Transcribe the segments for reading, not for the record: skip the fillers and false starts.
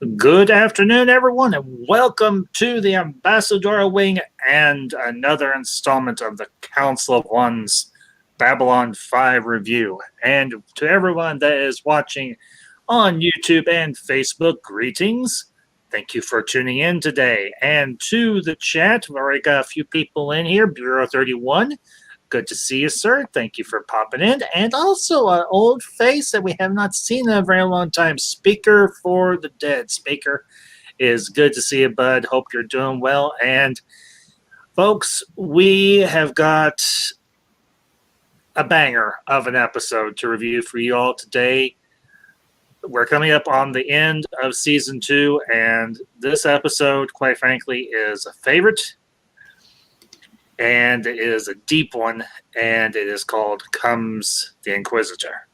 Good afternoon, everyone, and welcome to the Ambassador Wing and another installment of the Council of One's Babylon 5 review. And to everyone that is watching on YouTube and Facebook, greetings. Thank you for tuning in today. And to the chat, we've already got a few people in here. Bureau 31, good to see you, sir. Thank you for popping in. And also an old face that we have not seen in a very long time, Speaker for the Dead. Speaker, is good to see you, bud. Hope you're doing well. And folks, we have got a banger of an episode to review for you all today. We're coming up on the end of season 2, and this episode, quite frankly, is a favorite. And it is a deep one, and it is called Comes the Inquisitor.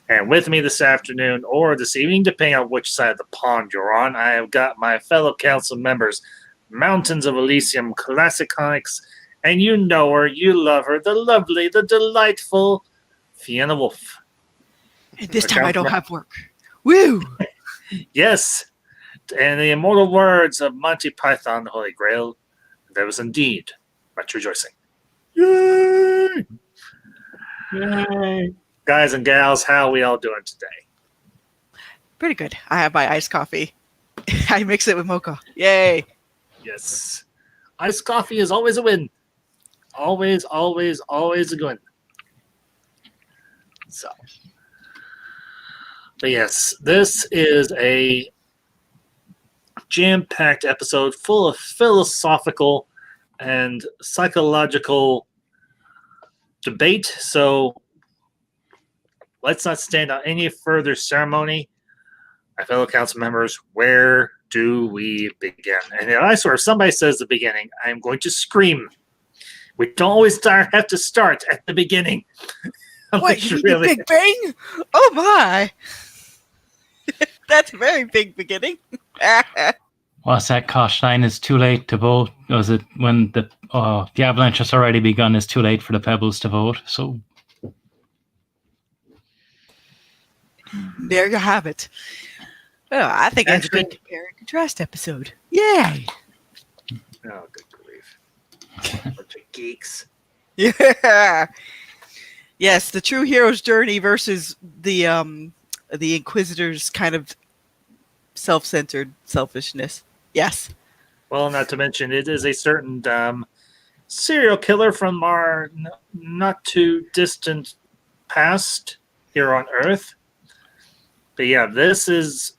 And with me this afternoon, or this evening, depending on which side of the pond you're on, I have got my fellow council members, Mountains of Elysium Classic Comics, and you know her, you love her, the lovely, the delightful Fiona Wolf. And this time I don't have work. Woo! Yes, and the immortal words of Monty Python, the Holy Grail, there was indeed much rejoicing. Yay! Yay! Guys and gals, how are we all doing today? Pretty good. I have my iced coffee. I mix it with mocha. Yay! Yes. Iced coffee is always a win. Always, always, always a win. So. But yes, this is a jam-packed episode full of philosophical and psychological debate. So let's not stand on any further ceremony. My fellow council members, where do we begin? And if somebody says the beginning, I'm going to scream. We don't always have to start at the beginning. What, you mean the Big Bang? Oh my! That's a very big beginning. What's that, Koshline? It's too late to vote. Was it when the avalanche has already begun? It's too late for the pebbles to vote. So there you have it. Oh, I think it's a good compare and contrast episode. Yay! Oh, good grief. Bunch of geeks. Yeah. Yes, the true hero's journey versus the Inquisitor's kind of self-centered selfishness. Yes. Well, not to mention, it is a certain serial killer from our not too distant past here on Earth. But yeah, this is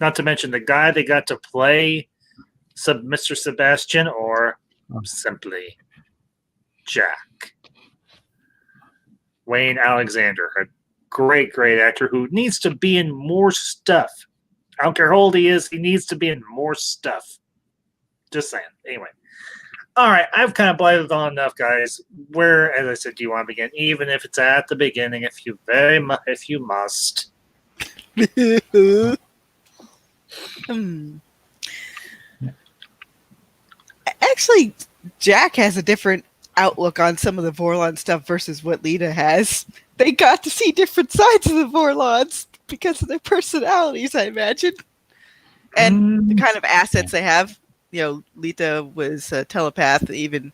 not to mention the guy they got to play Mr. Sebastian, or simply Jack. Wayne Alexander, a great, great actor who needs to be in more stuff. I don't care how old he is, he needs to be in more stuff. Just saying. Anyway. All right, I've kind of blighted on enough, guys. Where, as I said, do you want to begin? Even if it's at the beginning, if you must. Actually, Jack has a different outlook on some of the Vorlon stuff versus what Lita has. They got to see different sides of the Vorlons because of their personalities, I imagine. And the kind of assets they have. You know, Lita was a telepath, even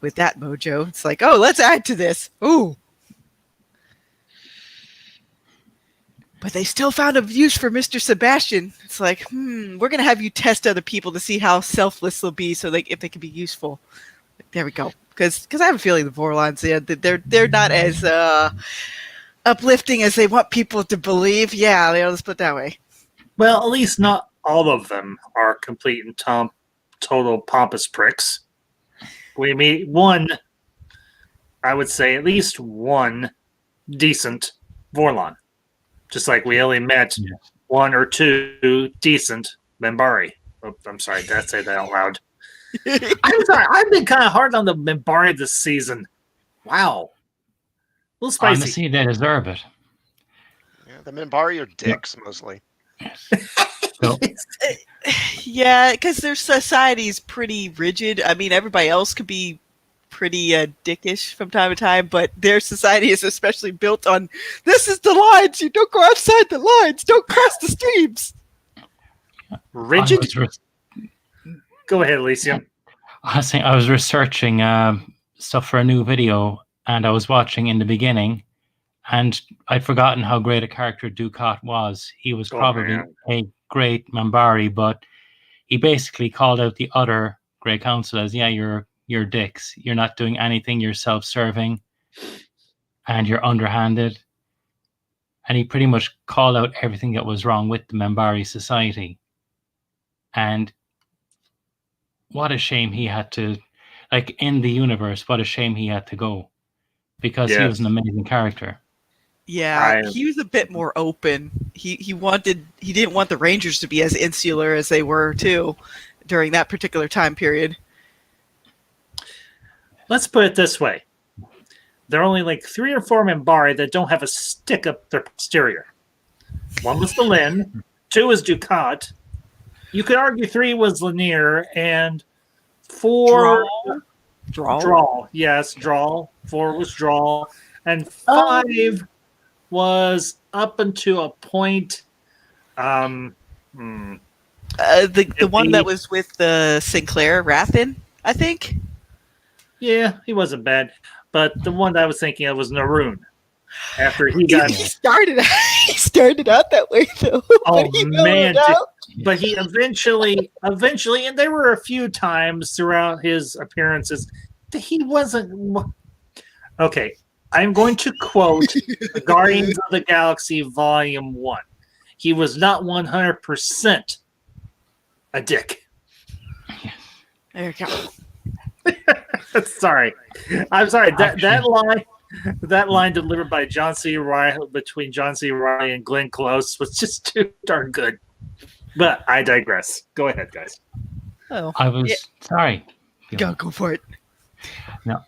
with that mojo. It's like, oh, let's add to this. Ooh. But they still found a use for Mr. Sebastian. It's like, we're going to have you test other people to see how selfless they'll be so if they can be useful. There we go. Because I have a feeling the Vorlons, they're not as uplifting as they want people to believe. Yeah, let's put it that way. Well, at least not all of them are complete and total pompous pricks. We meet one, I would say at least one decent Vorlon. Just like we only met one or two decent Minbari. Oh, I'm sorry, did I say that out loud? I'm sorry, I've been kind of hard on the Minbari this season. Wow. A little spicy. honestly, they deserve it. Yeah, the Minbari are dicks mostly. So, Yeah, because their society's pretty rigid. I mean, everybody else could be pretty dickish from time to time, but their society is especially built on, this is the lines, you don't go outside the lines, don't cross the streams. Rigid? I was, Go ahead, Elysium. I was researching stuff for a new video, and I was watching in the beginning, and I'd forgotten how great a character Dukat was. He was Oh, probably man. a great Mambari, but he basically called out the other Grey Council as, yeah, you're dicks. You're not doing anything. You're self-serving, and you're underhanded. And he pretty much called out everything that was wrong with the Mambari society. And what a shame he had to, like, in the universe, what a shame he had to go, because he was an Yes. amazing character. Yeah, he was a bit more open. He didn't want the Rangers to be as insular as they were too during that particular time period. Let's put it this way. There are only like 3 or 4 Minbari that don't have a stick up their posterior. 1 was the Lin, 2 was Dukat. You could argue 3 was Lanier, and 4 Drawl. Yes, Drawl. 4 was Drawl, and 5 was up until a point. The one that was with the Sinclair Rathin, I think. Yeah, he wasn't bad, but the one that I was thinking of was Naroon. After he started out that way though. Oh man! But he eventually, and there were a few times throughout his appearances that he wasn't. Okay, I'm going to quote Guardians of the Galaxy Volume 1. He was not 100% a dick. There you go. Sorry. I'm sorry. That line delivered by John C. Reilly between John C. Reilly and Glenn Close was just too darn good. But I digress. Go ahead, guys. Oh, I was sorry. Go for it. No,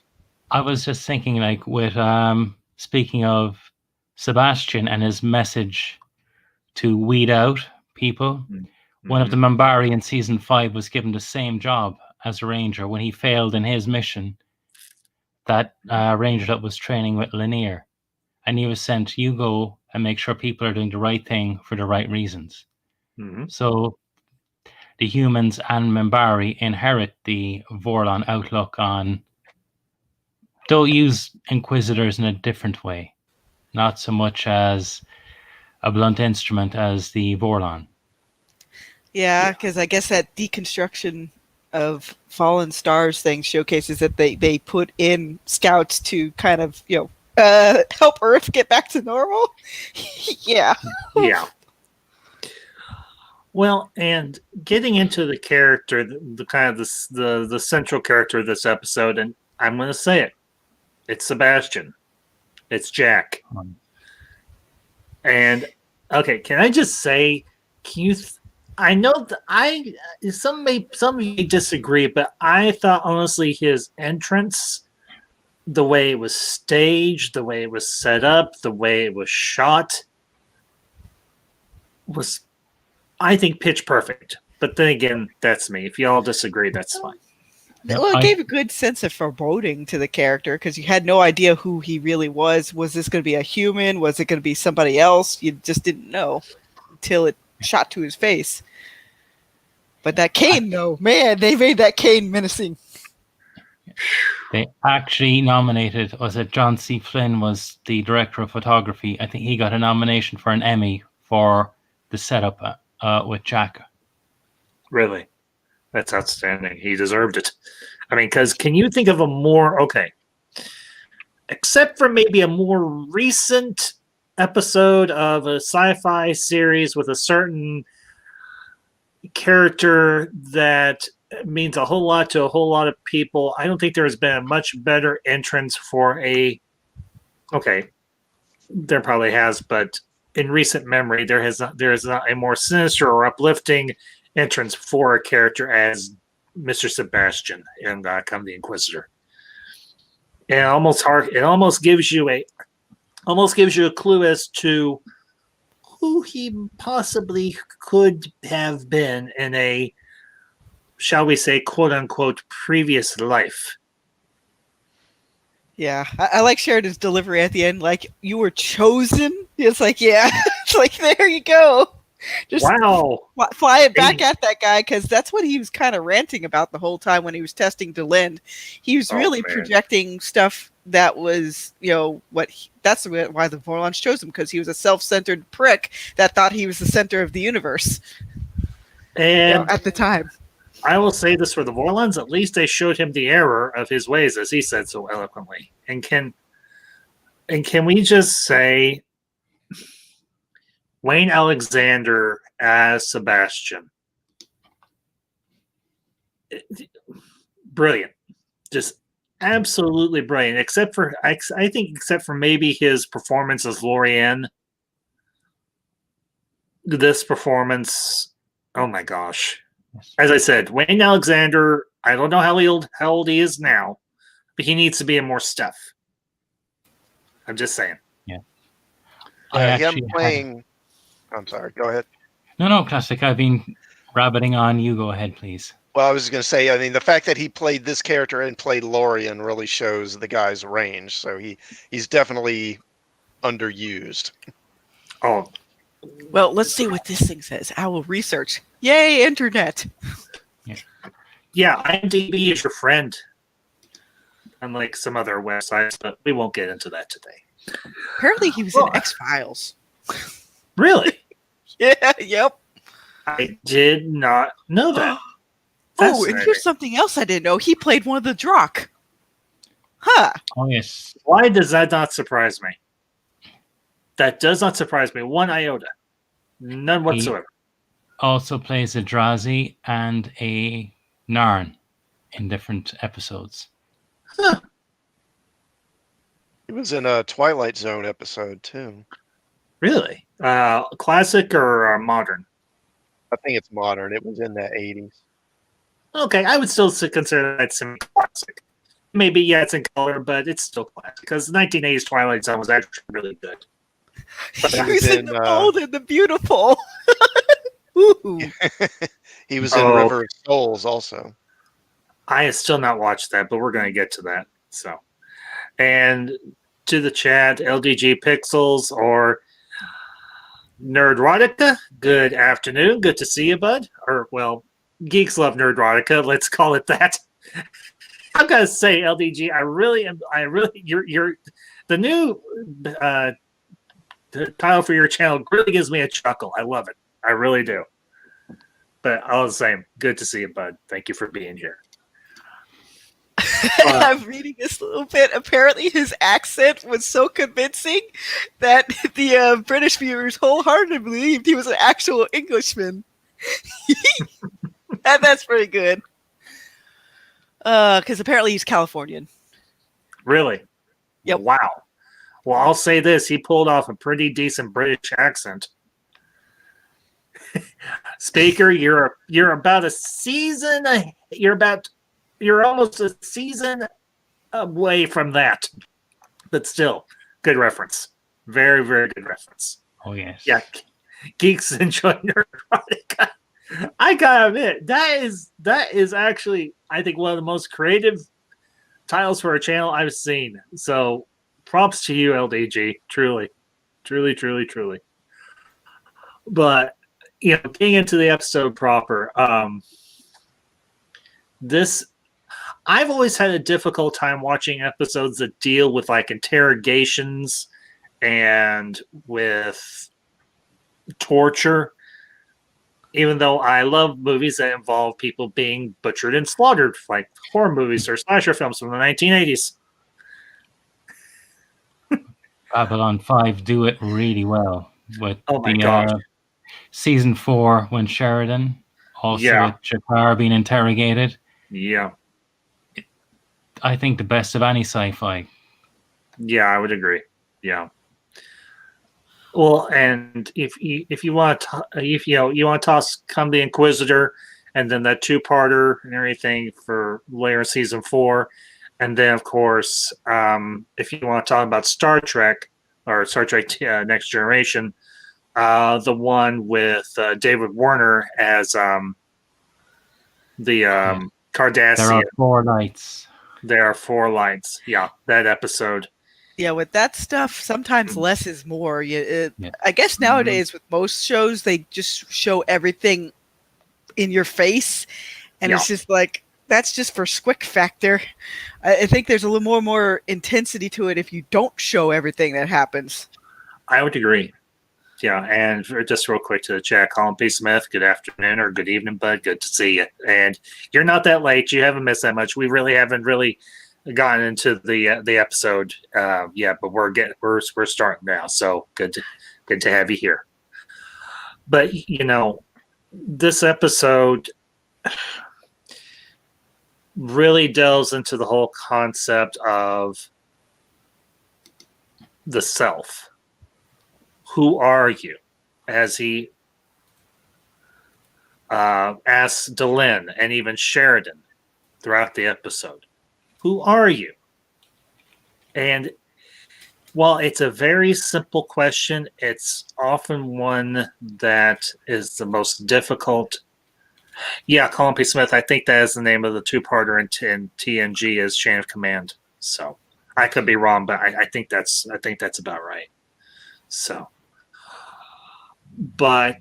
I was just thinking, like, with speaking of Sebastian and his message to weed out people. Mm-hmm. One of the Mambari in season 5 was given the same job as a ranger when he failed in his mission. That ranger that was training with Lanier, and he was sent, you go and make sure people are doing the right thing for the right reasons. Mm-hmm. So the humans and Minbari inherit the Vorlon outlook on, they'll use Inquisitors in a different way, not so much as a blunt instrument as the Vorlon. Yeah, because I guess that deconstruction of fallen stars thing showcases that they put in scouts to kind of help Earth get back to normal. Yeah. Well, and getting into the character, the kind of the central character of this episode, and I'm going to say it, it's Sebastian, it's Jack, and okay, can I just say, I know that some may disagree, but I thought honestly his entrance, the way it was staged, the way it was set up, the way it was shot, was, I think, pitch perfect. But then again, that's me. If you all disagree, that's fine. Well, it gave a good sense of foreboding to the character because you had no idea who he really was. Was this going to be a human? Was it going to be somebody else? You just didn't know until it shot to his face. But that cane, though, man, they made that cane menacing. They actually nominated, was it John C. Flynn was the director of photography? I think he got a nomination for an Emmy for the setup with Jack. Really? That's outstanding. He deserved it. I mean, because can you think of a more, okay, except for maybe a more recent episode of a sci-fi series with a certain character that means a whole lot to a whole lot of people, I don't think there has been a much better entrance for okay, there probably has, but in recent memory, there is not a more sinister or uplifting entrance for a character as Mr. Sebastian in Come the Inquisitor. And it almost gives you a clue as to who he possibly could have been in a, shall we say, quote unquote, previous life. Yeah, I like Sheridan's delivery at the end. Like, you were chosen. It's like, yeah, it's like, there you go. Just Wow. fly it back at that guy, because that's what he was kind of ranting about the whole time when he was testing DeLind. He was really projecting stuff that was, that's why the Vorlons chose him, because he was a self-centered prick that thought he was the center of the universe. And at the time. I will say this for the Vorlons, at least they showed him the error of his ways, as he said so eloquently. And can we just say Wayne Alexander as Sebastian? Brilliant. Just absolutely brilliant. Except for, I think, except for maybe his performance as Lorien. This performance, oh my gosh. As I said, Wayne Alexander, I don't know how old he is now, but he needs to be in more stuff. I'm just saying. Yeah. Him playing... I'm sorry, go ahead. No, Classic. I've been rabbiting on. You go ahead, please. Well, I was going to say, I mean, the fact that he played this character and played Lorien really shows the guy's range. So he's definitely underused. Oh. Well, let's see what this thing says. I will research. Yay, internet. Yeah, IMDb is your friend. Unlike some other websites, but we won't get into that today. Apparently he was in X-Files. Really? Yeah, yep. I did not know that. Oh, and here's something else I didn't know. He played one of the Drock. Huh. Oh, yes. Why does that not surprise me? That does not surprise me one iota. None whatsoever. He also plays a Drazi and a Narn in different episodes. Huh. He was in a Twilight Zone episode, too. Really? Classic or modern? I think it's modern. It was in the 80s. Okay, I would still consider that semi-classic. Maybe, yeah, it's in color, but it's still classic. Because the 1980s Twilight Zone was actually really good. But he was in The Bold and the Beautiful. He was in River of Souls also. I have still not watched that, but we're going to get to that. So, and to the chat, LDG Pixels or Nerdrotica, good afternoon. Good to see you, bud. Or, well, Geeks Love Nerdrotica. Let's call it that. I'm going to say, LDG, you're the new title for your channel really gives me a chuckle. I love it. I really do. But all the same, good to see you, bud. Thank you for being here. I'm reading this a little bit. Apparently his accent was so convincing that the British viewers wholeheartedly believed he was an actual Englishman. And that's pretty good. Because apparently he's Californian. Really? Yep. Wow. Well, I'll say this. He pulled off a pretty decent British accent. Speaker, you're about a season. You're almost a season away from that. But still, good reference. Very, very good reference. Oh, yes. Yeah. Geeks enjoy Nerdrotica. I gotta admit, that is actually, I think, one of the most creative titles for a channel I've seen. So props to you, LDG. Truly. Truly, truly, truly. But, getting into the episode proper, I've always had a difficult time watching episodes that deal with like interrogations and with torture, even though I love movies that involve people being butchered and slaughtered, like horror movies or slasher films from the 1980s. Babylon 5 do it really well with season 4 when Sheridan, also with Jakar being interrogated. Yeah. I think the best of any sci-fi. Yeah, I would agree. Yeah. Well, and if you want to toss Come the Inquisitor, and then that 2-parter and everything for later season 4, and then of course, if you want to talk about Star Trek or Star Trek Next Generation, the one with David Warner as the Cardassian. There are 4 lights. There are 4 lights. Yeah, that episode Yeah, with that stuff, sometimes less is more. Yeah. I guess nowadays with most shows, they just show everything in your face, and it's just like that's just for squick factor. I think there's a little more intensity to it if you don't show everything that happens. I would agree. Yeah, and just real quick to the chat, Colin P. Smith, good afternoon or good evening, bud. Good to see you. And you're not that late. You haven't missed that much. We really haven't gotten into the episode yet, but we're starting now. So good to have you here. But this episode really delves into the whole concept of the self. Who are you? As he asks Delenn and even Sheridan throughout the episode, who are you? And while it's a very simple question, it's often one that is the most difficult. Yeah, Colin P. Smith, I think that is the name of the two-parter in TNG is Chain of Command. So I could be wrong, but I think that's about right. So, but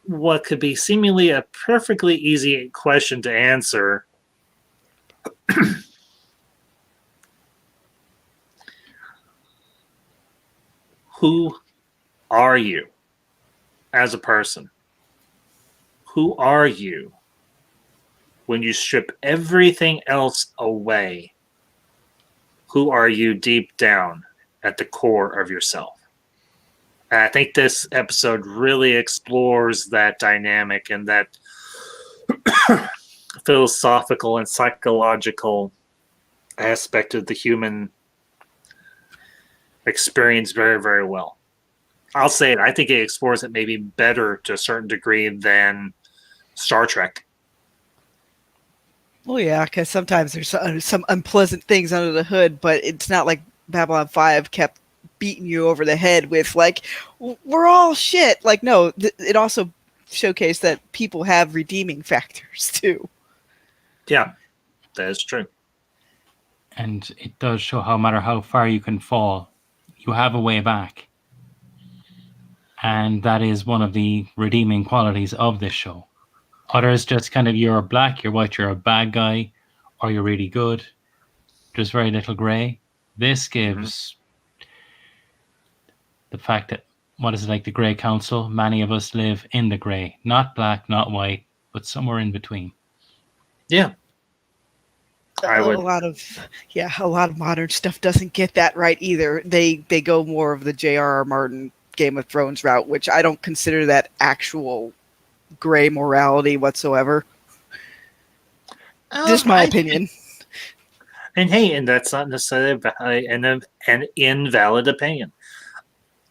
what could be seemingly a perfectly easy question to answer who are you as a person? Who are you when you strip everything else away? Who are you deep down at the core of yourself? And I think this episode really explores that dynamic and that philosophical and psychological aspect of the human experience very, very well. I'll say it. I think it explores it maybe better to a certain degree than Star Trek. Well, yeah, because sometimes there's some unpleasant things under the hood, but it's not like Babylon 5 kept beating you over the head with, like, we're all shit. Like, no, it also showcased that people have redeeming factors, too. Yeah, that is true. And it does show how matter how far you can fall, you have a way back. And that is one of the redeeming qualities of this show. Others just kind of, you're black, you're white, you're a bad guy, or you're really good. There's very little gray. This gives the fact that, what is it, like the Grey Council? Many of us live in the gray. Not black, not white, but somewhere in between. Yeah. A lot of modern stuff doesn't get that right either. They go more of the J.R.R. Martin Game of Thrones route, which I don't consider that actual gray morality whatsoever. Just my opinion. And hey, and that's not necessarily an invalid opinion.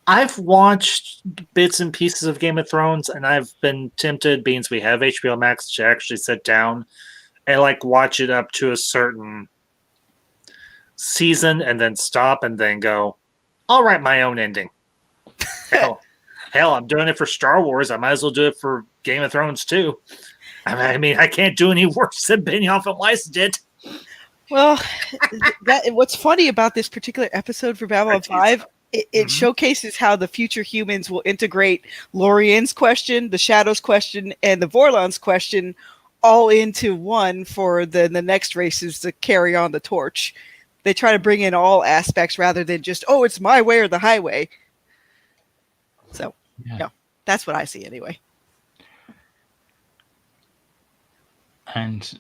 I've watched bits and pieces of Game of Thrones, and I've been tempted, being we have HBO Max, to actually sit down and like watch it up to a certain season and then stop and then go, I'll write my own ending. Hell, I'm doing it for Star Wars. I might as well do it for Game of Thrones too. I mean, I can't do any worse than Benioff and Weiss did. Well, what's funny about this particular episode for Babylon 5, it showcases how the future humans will integrate Lorien's question, the Shadows question, and the Vorlon's question all into one for the next races to carry on the torch. They try to bring in all aspects rather than just, oh, it's my way or the highway. So, yeah, that's what I see anyway. And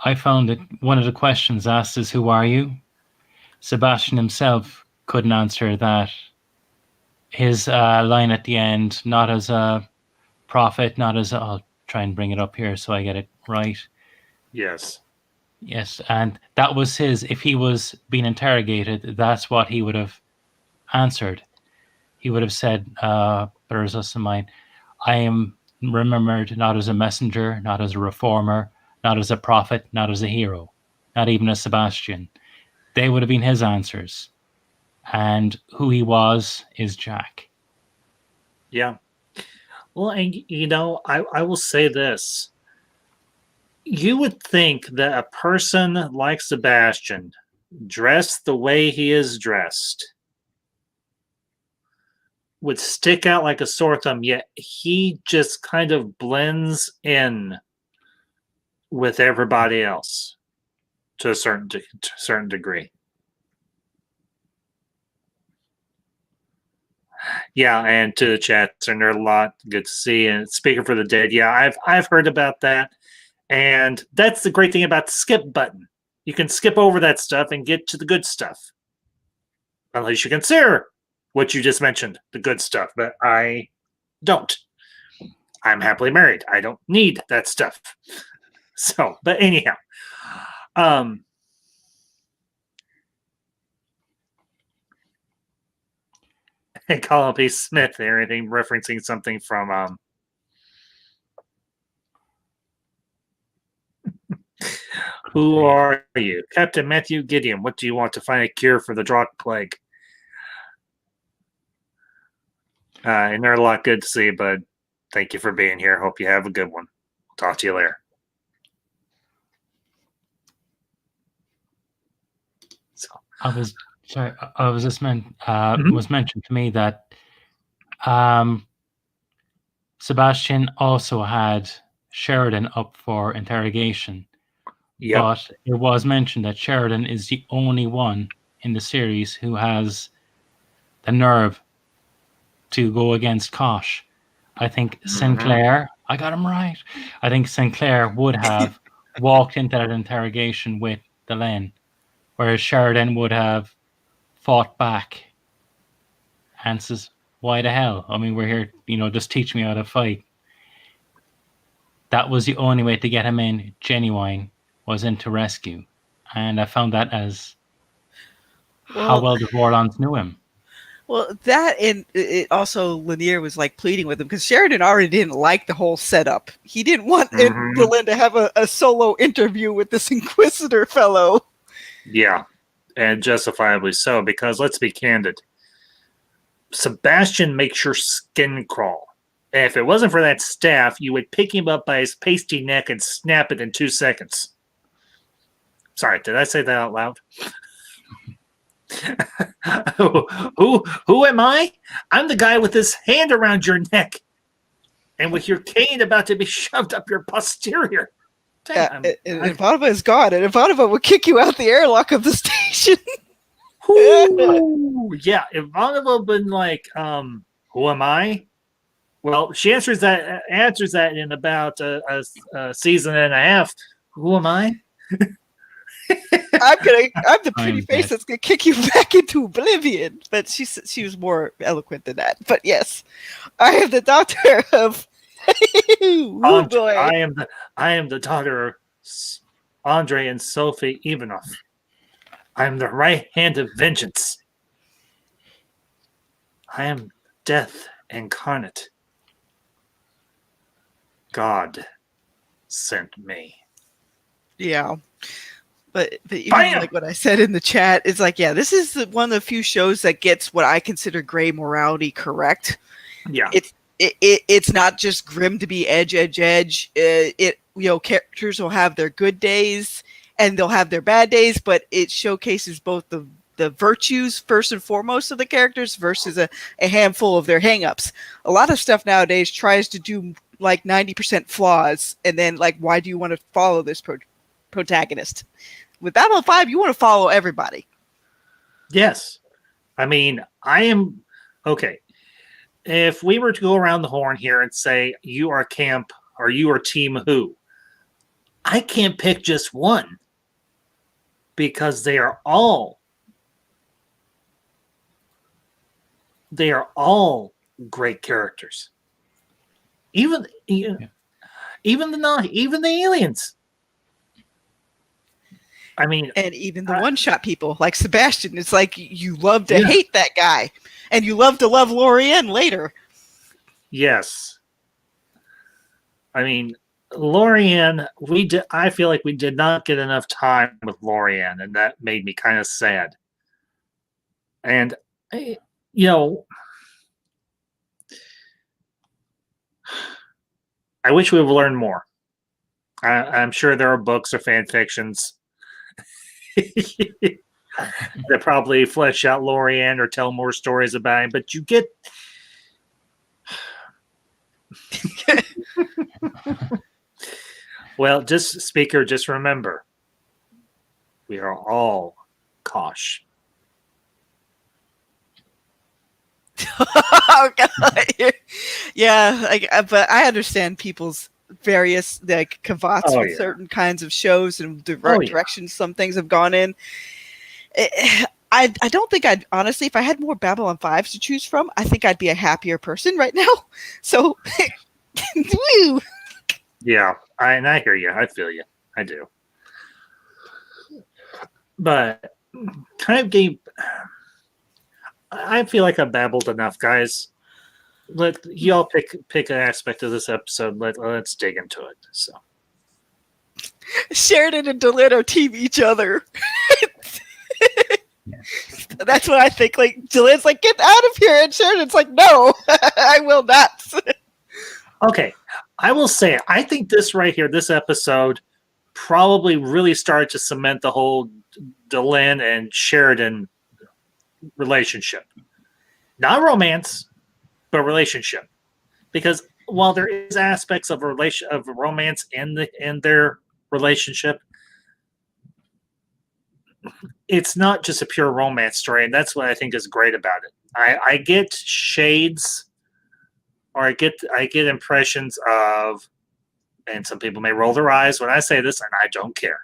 I found that one of the questions asked is, who are you? Sebastian himself couldn't answer that. His line at the end, not as a prophet, not as I'll try and bring it up here so I get it right. Yes. Yes, and that was his. If he was being interrogated, that's what he would have answered. He would have said, "There's us in mine. I am remembered not as a messenger, not as a reformer, not as a prophet, not as a hero, not even as Sebastian." They would have been his answers. And who he was is Jack. Yeah. Well, and I will say this. You would think that a person like Sebastian dressed the way he is dressed, would stick out like a sore thumb, yet he just kind of blends in with everybody else to a certain degree. Yeah, and to the chats, and they're a lot good to see. And speaking for the dead, yeah, I've heard about that, and that's the great thing about the skip button. You can skip over that stuff and get to the good stuff. Unless you consider what you just mentioned, the good stuff, but I don't. I'm happily married. I don't need that stuff. So, but anyhow, and Colin P. Smith there, I think referencing something from who are you? Captain Matthew Gideon. What do you want to find a cure for the Drakh plague? And they're a lot good to see, but thank you for being here. Hope you have a good one. Talk to you later. So I was sorry. I was just Mhm. was mentioned to me that Sebastian also had Sheridan up for interrogation. Yep. But it was mentioned that Sheridan is the only one in the series who has the nerve to go against Kosh. I think Sinclair, I got him right. I think Sinclair would have walked into that interrogation with Delenn, whereas Sheridan would have fought back and says, why the hell? I mean, we're here, just teach me how to fight. That was the only way to get him in genuine, was into rescue. And I found that as how well the Vorlons knew him. Well, that and it also Lanier was like pleading with him because Sheridan already didn't like the whole setup. He didn't want Delenn to have a solo interview with this Inquisitor fellow. Yeah, and justifiably so, because let's be candid. Sebastian makes your skin crawl. And if it wasn't for that staff, you would pick him up by his pasty neck and snap it in 2 seconds. Sorry, did I say that out loud? Who am I? I'm the guy with his hand around your neck and with your cane about to be shoved up your posterior. And Ivanova is gone, and Ivanova would kick you out the airlock of the station. Yeah, Ivanova been like, who am I? Well, she answers that in about a season and a half. Who am I? I'm the pretty face that's gonna kick you back into oblivion. But she was more eloquent than that. But yes, I am the daughter of. I am the daughter of Andre and Sophie Ivanov. I am the right hand of vengeance. I am death incarnate. God sent me. Yeah. But even like what I said in the chat, it's like, yeah, this is one of the few shows that gets what I consider gray morality correct. Yeah. It's not just grim to be edge. Characters will have their good days and they'll have their bad days, but it showcases both the virtues first and foremost of the characters versus a handful of their hangups. A lot of stuff nowadays tries to do like 90% flaws, and then like, why do you want to follow this protagonist? With Babylon 5, you want to follow everybody. Yes. I mean, I am okay. If we were to go around the horn here and say you are camp or you are team who, I can't pick just one because they are all great characters. Even the aliens. I mean, and even the one-shot people like Sebastian, it's like you love to hate that guy, and you love to love Lorianne later. Yes, I mean, Lorianne. I feel like we did not get enough time with Lorianne, and that made me kind of sad. And I wish we would learn more. I'm sure there are books or fan fictions. They probably flesh out Lorian or tell more stories about him, but you get. Well, just remember, we are all Kosh. Oh, God. Yeah, but I understand people's various cavats with certain kinds of shows and directions some things have gone in. I don't think I'd honestly, if I had more Babylon 5s to choose from, I think I'd be a happier person right now. So, woo. Yeah, I hear you. I feel you. I do. But kind of game. I feel like I've babbled enough, guys. Let y'all pick an aspect of this episode. Let's dig into it. So, Sheridan and Delano team each other. That's what I think. Like, Delan's like, get out of here, and Sheridan's like, no, I will not. Okay, I will say, I think this right here, this episode, probably really started to cement the whole Delan and Sheridan relationship. Not romance, but relationship. Because while there is aspects of romance in their relationship, it's not just a pure romance story, and that's what I think is great about it. I get shades, or I get impressions of, and some people may roll their eyes when I say this, and I don't care.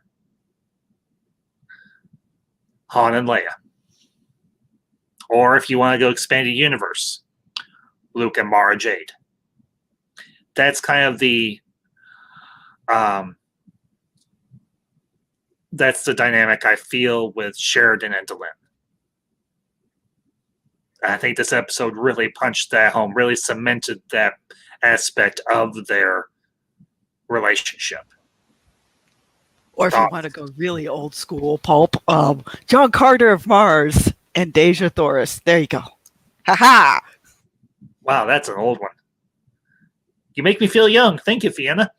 Han and Leia. Or if you want to go expanded universe, Luke and Mara Jade. That's kind of the that's the dynamic I feel with Sheridan and Delan. I think this episode really punched that home, really cemented that aspect of their relationship. Or if you want to go really old school pulp, John Carter of Mars and Deja Thoris. There you go. Ha-ha! Wow, that's an old one. You make me feel young. Thank you, Fiona.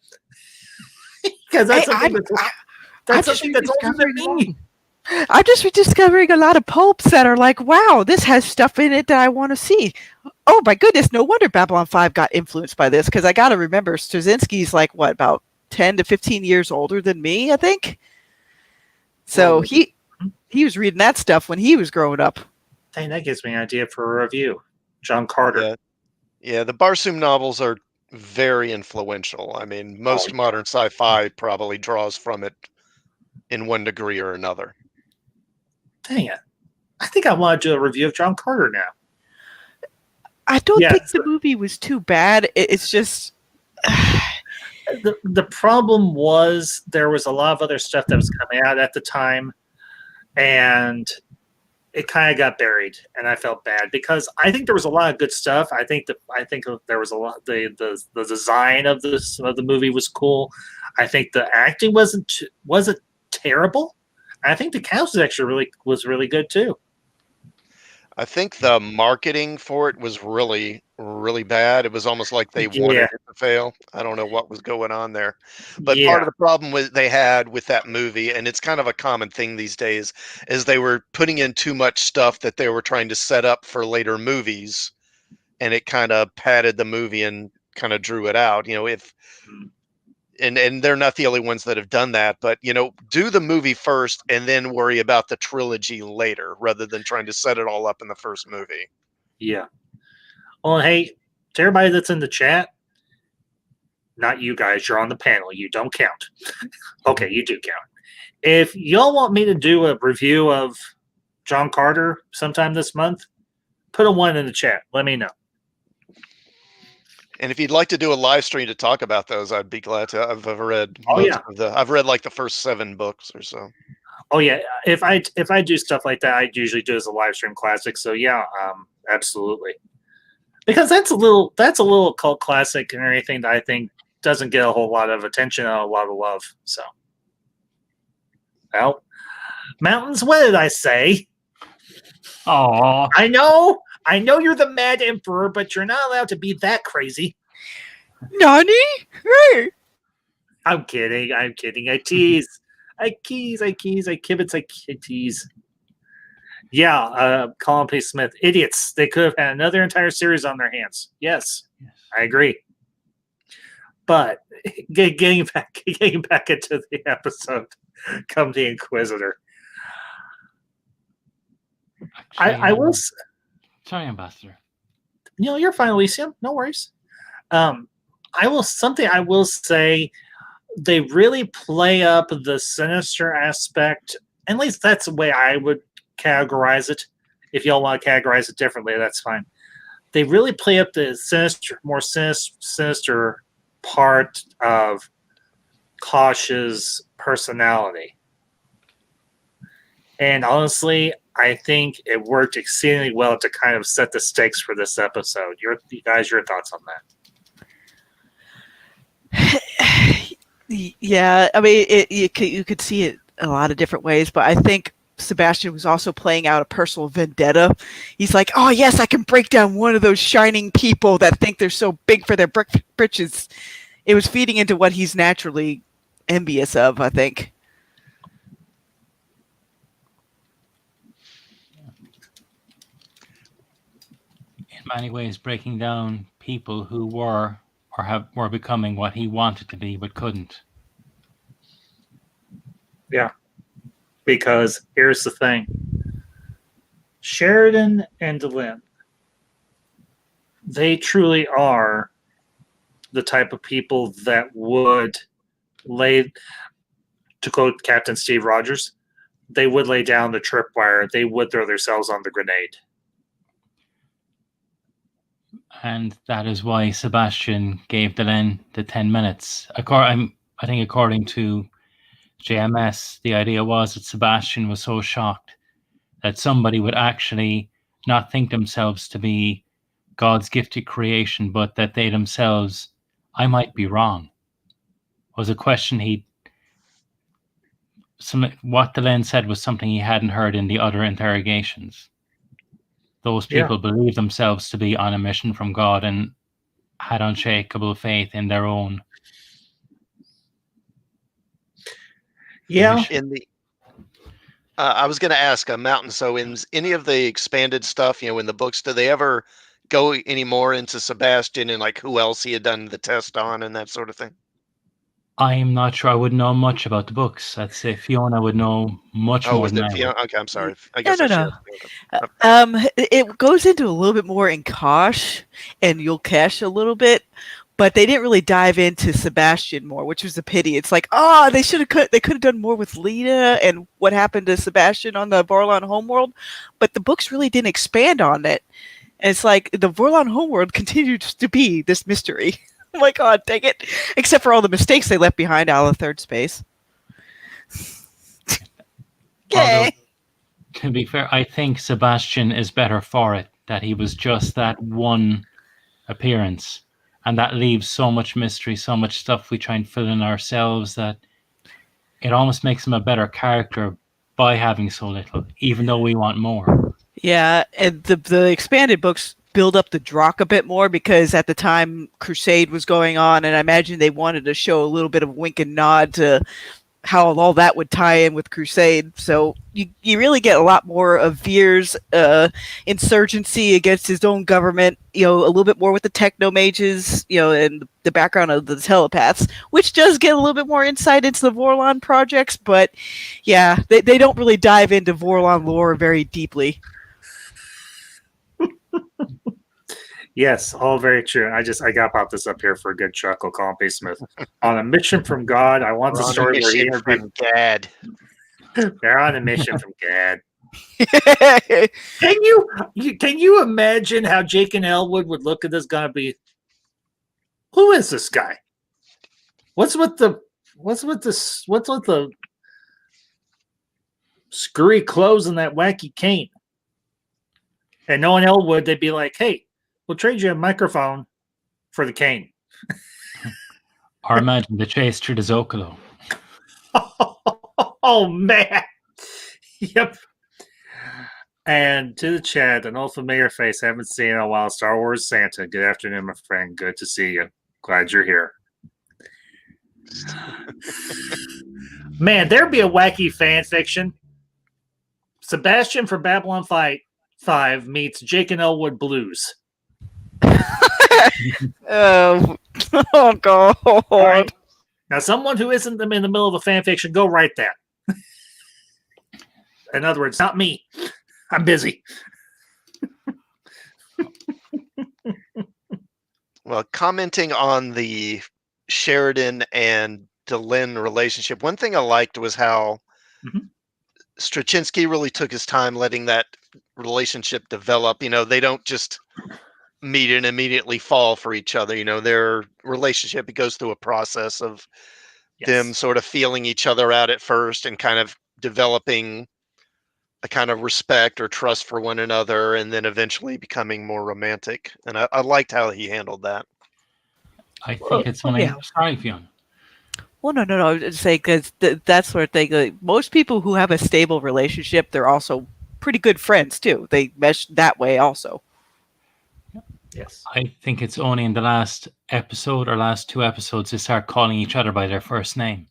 Because that's something that's older than me. I'm just rediscovering a lot of pulps that are like, wow, this has stuff in it that I want to see. Oh my goodness, no wonder Babylon 5 got influenced by this, because I got to remember, Straczynski's like, what, about 10 to 15 years older than me, I think? So he was reading that stuff when he was growing up. Dang, that gives me an idea for a review. John Carter. Yeah, the Barsoom novels are very influential. I mean, most modern sci-fi probably draws from it in one degree or another. Dang it. I think I want to do a review of John Carter now. I don't think the movie was too bad. It's just... The problem was there was a lot of other stuff that was coming out at the time, and it kind of got buried, and I felt bad because I think there was a lot of good stuff. I think there was a lot. The design of the movie was cool. I think the acting wasn't terrible. I think the cast was actually really good too. I think the marketing for it was really, really bad. It was almost like they wanted it to fail. I don't know what was going on there. But part of the problem they had with that movie, and it's kind of a common thing these days, is they were putting in too much stuff that they were trying to set up for later movies, and it kind of padded the movie and kind of drew it out. You know, and they're not the only ones that have done that, but do the movie first and then worry about the trilogy later, rather than trying to set it all up in the first movie. Yeah. Well, hey, to everybody that's in the chat, not you guys, you're on the panel. You don't count. Okay, you do count. If y'all want me to do a review of John Carter sometime this month, put a 1 in the chat. Let me know. And if you'd like to do a live stream to talk about those, I'd be glad to. I've read I've read like the first 7 books or so. Oh yeah, if I do stuff like that, I usually do as a live stream classic. So yeah, absolutely. Because that's a little cult classic and everything that I think doesn't get a whole lot of attention and a lot of love. So, well, mountains, what did I say? Oh, I know you're the Mad Emperor, but you're not allowed to be that crazy. Nani? Hey. I'm kidding. I tease. I kibitz, I tease. Colin P. Smith. Idiots. They could have had another entire series on their hands. Yes. I agree. But getting back into the episode, come the Inquisitor. Actually, I will. Sorry, Ambassador. You're fine, Elysium. No worries. I will say, they really play up the sinister aspect. At least that's the way I would categorize it. If y'all want to categorize it differently, that's fine. They really play up the more sinister part of Kosh's personality. And honestly, I think it worked exceedingly well to kind of set the stakes for this episode. Your thoughts on that? Yeah, I mean, you could see it a lot of different ways, but I think Sebastian was also playing out a personal vendetta. He's like, oh yes, I can break down one of those shining people that think they're so big for their britches. It was feeding into what he's naturally envious of, I think. In many ways, breaking down people who were were becoming what he wanted to be but couldn't. Yeah. Because here's the thing. Sheridan and Lynn, they truly are the type of people that would lay, to quote Captain Steve Rogers, they would lay down the tripwire. They would throw themselves on the grenade. And that is why Sebastian gave Delenn the 10 minutes. I think according to JMS, the idea was that Sebastian was so shocked that somebody would actually not think themselves to be God's gifted creation, but that they themselves, I might be wrong, was a question what Delenn said was something he hadn't heard in the other interrogations. Those people believed themselves to be on a mission from God and had unshakable faith in their own. Yeah. I was going to ask Mountain. So in any of the expanded stuff, in the books, do they ever go any more into Sebastian and like who else he had done the test on and that sort of thing? I'm not sure. I wouldn't know much about the books. I'd say Fiona would know much more than I would. Okay, I'm sorry. I guess no. It goes into a little bit more in Kosh and Yulkesh a little bit, but they didn't really dive into Sebastian more, which was a pity. It's like, they could have done more with Lita and what happened to Sebastian on the Vorlon homeworld, but the books really didn't expand on it. And it's like the Vorlon homeworld continued to be this mystery. Oh my god, dang it. Except for all the mistakes they left behind out of the third space. Although, to be fair, I think Sebastian is better for it, that he was just that one appearance. And that leaves so much mystery, so much stuff we try and fill in ourselves that it almost makes him a better character by having so little, even though we want more. Yeah, and the expanded books build up the Drakh a bit more because at the time Crusade was going on, and I imagine they wanted to show a little bit of wink and nod to how all that would tie in with Crusade. So you really get a lot more of Veer's insurgency against his own government, a little bit more with the techno mages, and the background of the telepaths, which does get a little bit more insight into the Vorlon projects, but yeah, they don't really dive into Vorlon lore very deeply. Yes, all very true. I got to pop this up here for a good chuckle. Colin P. Smith. On a mission from God, I want the story where he interviewed Gad. They're on a mission from Gad. Can you imagine how Jake and Elwood would look at this guy and be, who is this guy? What's with the screwy clothes and that wacky cane? And knowing Elwood, they'd be like, hey, we'll trade you a microphone for the cane. Or imagine the chase through the Zocalo. Oh, man. Yep. And to the chat, an old familiar face I haven't seen in a while, Star Wars Santa. Good afternoon, my friend. Good to see you. Glad you're here. Man, there'd be a wacky fan fiction. Sebastian from Babylon 5 meets Jake and Elwood Blues. Oh God! Right. Now, someone who isn't in the middle of a fan fiction, go write that. In other words, not me. I'm busy. Well, commenting on the Sheridan and Delenn relationship, one thing I liked was how Straczynski really took his time letting that relationship develop. They don't just meet and immediately fall for each other. Their relationship, it goes through a process of them sort of feeling each other out at first and kind of developing a kind of respect or trust for one another, and then eventually becoming more romantic. And I liked how he handled that. I think it's only sorry, Fionn. Well, no. I would say because that sort of thing. Like, most people who have a stable relationship, they're also pretty good friends too. They mesh that way also. Yes. I think it's only in the last episode or last 2 episodes they start calling each other by their first name,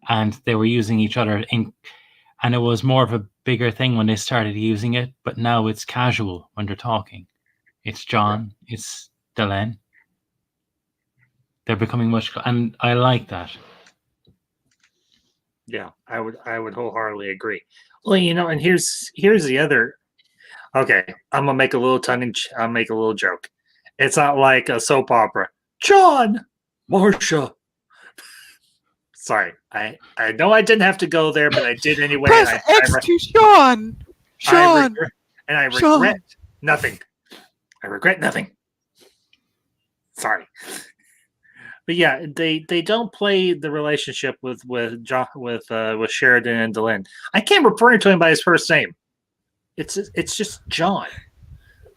and they were using each other and it was more of a bigger thing when they started using it. But now it's casual when they're talking. It's John. It's Delenn. They're becoming much, and I like that. Yeah, I would wholeheartedly agree. Well, and here's the other. Okay, I'm gonna make a little I'll make a little joke. It's not like a soap opera. John, Marcia. Sorry, I know I didn't have to go there, but I did anyway. Press X to Sean. Sean. I regret nothing. I regret nothing. Sorry. But yeah, they don't play the relationship with Sheridan and Delenn. I can't refer to him by his first name. It's just John.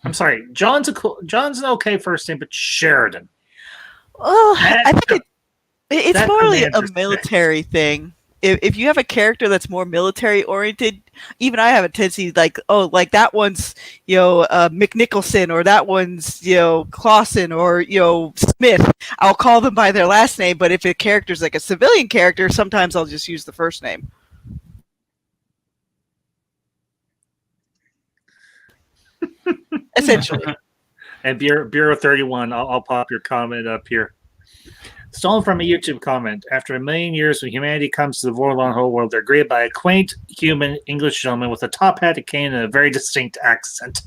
I'm sorry, John's an okay first name, but Sheridan. Well, I think it's more like a military thing. If you have a character that's more military oriented, even I have a tendency like that one's McNicholson, or that one's Clausen, or Smith. I'll call them by their last name, but if a character's like a civilian character, sometimes I'll just use the first name. Essentially. And Bureau 31, I'll pop your comment up here. Stolen from a YouTube comment. After a million years, when humanity comes to the Vorlon whole world, they're greeted by a quaint, human English gentleman with a top hat, a cane, and a very distinct accent.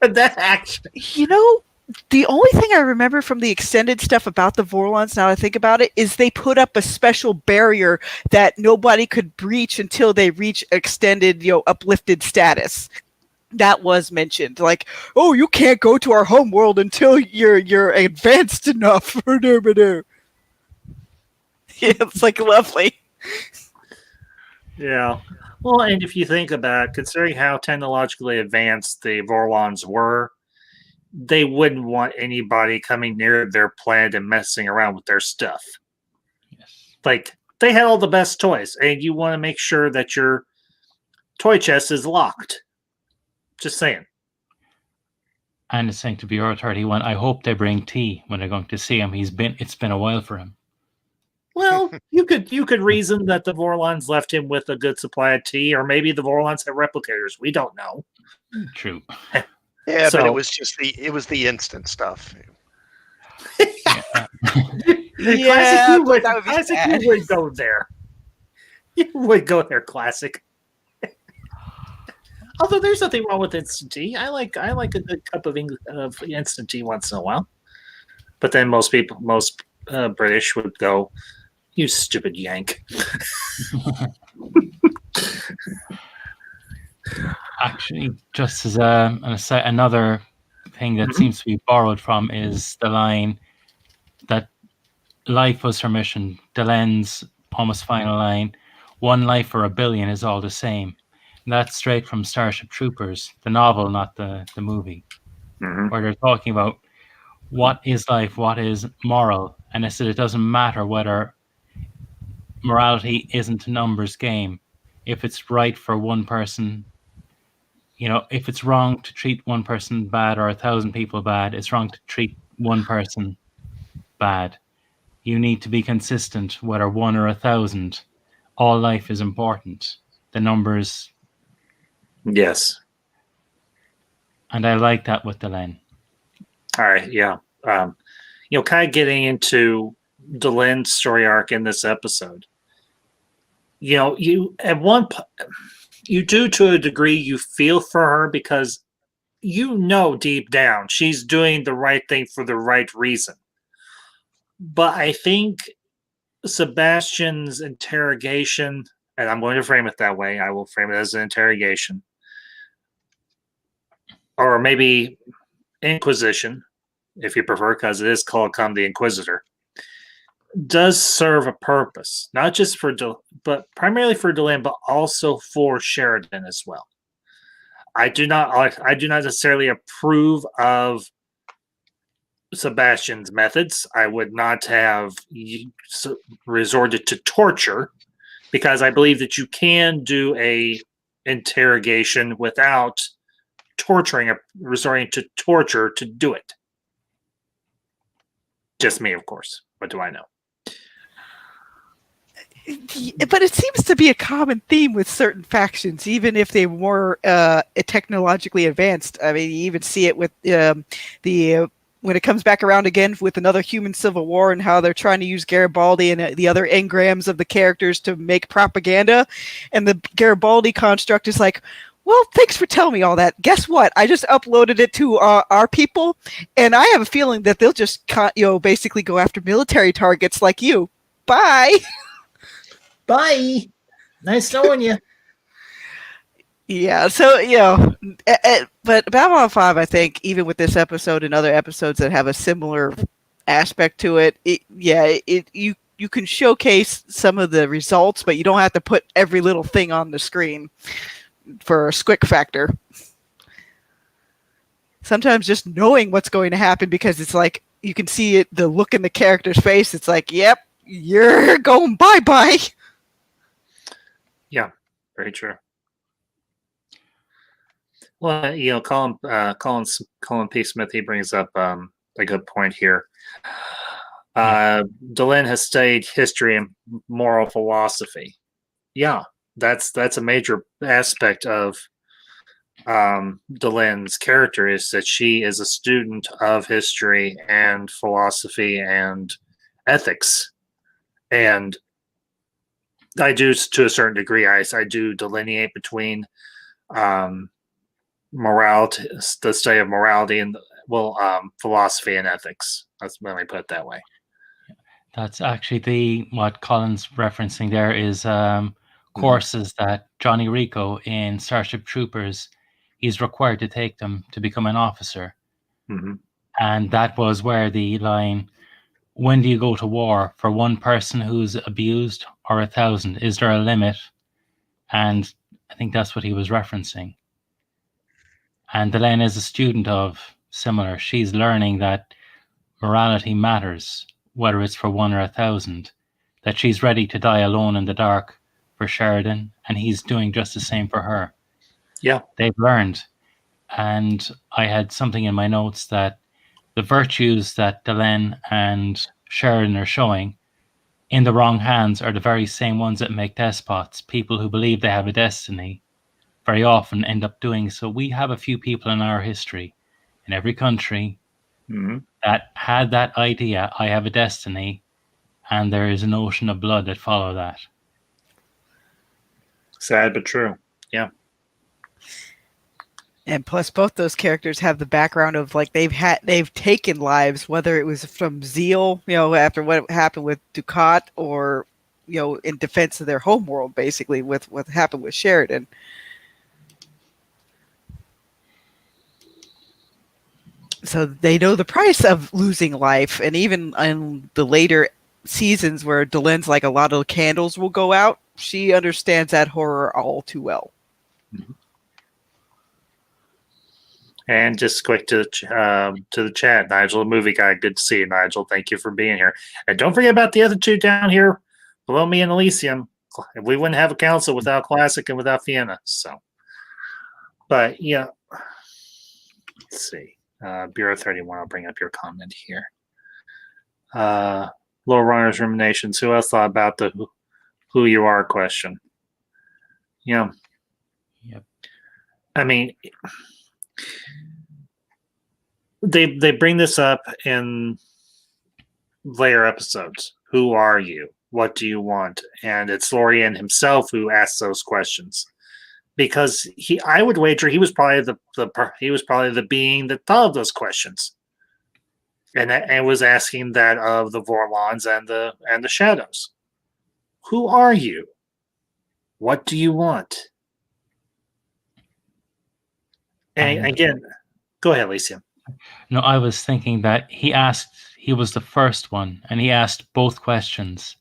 That accent. The only thing I remember from the extended stuff about the Vorlons, now I think about it, is they put up a special barrier that nobody could breach until they reach extended, uplifted status. That was mentioned, like, oh, you can't go to our home world until you're advanced enough. Yeah, it's like lovely. Yeah. Well, and if you think about it, considering how technologically advanced the Vorlons were, they wouldn't want anybody coming near their planet and messing around with their stuff. Yes. Like, they had all the best toys, and you want to make sure that your toy chest is locked. Just saying. And it's saying to Bureau 31, I hope they bring tea when they're going to see him. It's been a while for him. Well, you could reason that the Vorlons left him with a good supply of tea, or maybe the Vorlons have replicators. We don't know. True. Yeah, but it was the instant stuff. Classic, you would go there. You would go there, classic. Although there's nothing wrong with instant tea. I like a good cup of instant tea once in a while. But then most British would go, "You stupid Yank." Actually, just as another thing that seems to be borrowed from is the line that life was her mission. Delenn's almost final line, "One life for a billion is all the same." And that's straight from Starship Troopers, the novel, not the movie, where they're talking about what is life, what is moral. And I said it doesn't matter whether morality isn't a numbers game. If it's right for one person, if it's wrong to treat one person bad or 1,000 people bad, it's wrong to treat one person bad. You need to be consistent, whether one or 1,000. All life is important. the numbers. Yes. And I like that with Delenn. All right, yeah. Kind of getting into Delenn's story arc in this episode. You at you do to a degree, you feel for her because deep down she's doing the right thing for the right reason. But I think Sebastian's interrogation, and I'm going to frame it that way, I will frame it as an interrogation, or maybe Inquisition, if you prefer, because it is called the Inquisitor, does serve a purpose, not just but primarily for Delenn, but also for Sheridan as well. I do not necessarily approve of Sebastian's methods. I would not have resorted to torture, because I believe that you can do a interrogation without resorting to torture to do it. Just me, of course. What do I know? But it seems to be a common theme with certain factions, even if they were technologically advanced. I mean, you even see it with when it comes back around again with another human civil war and how they're trying to use Garibaldi and the other engrams of the characters to make propaganda. And the Garibaldi construct is like, well, thanks for telling me all that. Guess what? I just uploaded it to our people, and I have a feeling that they'll just basically go after military targets like you. Bye. Bye. Nice knowing you. Yeah, so but Babylon 5, I think, even with this episode and other episodes that have a similar aspect to it, you can showcase some of the results, but you don't have to put every little thing on the screen for a squick factor. Sometimes just knowing what's going to happen, because it's like you can see it, the look in the character's face. It's like, yep, you're going bye-bye. Yeah, very true. Well, Colin P. Smith, he brings up a good point here. Delenn has studied history and moral philosophy. Yeah, that's a major aspect of Delenn's character, is that she is a student of history and philosophy and ethics. And I do, to a certain degree, I do delineate between morality, the study of morality, and philosophy and ethics. Let me put it that way. That's actually what Colin's referencing there is courses that Johnny Rico in Starship Troopers, he's required to take them to become an officer. Mm-hmm. And that was where the line, when do you go to war? For one person who's abused or 1,000? Is there a limit? And I think that's what he was referencing. And Delenn is a student of similar. She's learning that morality matters, whether it's for 1 or 1,000, that she's ready to die alone in the dark for Sheridan, and he's doing just the same for her. Yeah. They've learned. And I had something in my notes that the virtues that Delenn and Sheridan are showing in the wrong hands are the very same ones that make despots. People who believe they have a destiny very often end up doing so. We have a few people in our history, in every country, that had that idea, I have a destiny, and there is an ocean of blood that follow that. Sad but true. Yeah. And plus, both those characters have the background of like they've taken lives, whether it was from zeal, after what happened with Ducat, or in defense of their home world, basically with what happened with Sheridan. So they know the price of losing life, and even in the later seasons where Delenn's like a lot of candles will go out, she understands that horror all too well. Mm-hmm. And just quick to the chat, Nigel, the movie guy. Good to see you, Nigel. Thank you for being here. And don't forget about the other two down here below me in Elysium. We wouldn't have a council without Classic and without Vienna. So, but yeah, let's see. Bureau 31. I'll bring up your comment here. Little Runner's Ruminations. Who else thought about the who you are question? Yeah. Yep. I mean, they bring this up in later episodes. Who are you? What do you want? And it's Lorien himself who asks those questions, because I would wager he was probably the being that thought of those questions, and was asking that of the Vorlons and the Shadows. Who are you? What do you want? And again, go ahead, Alicia. No, I was thinking that he was the first one, and he asked both questions.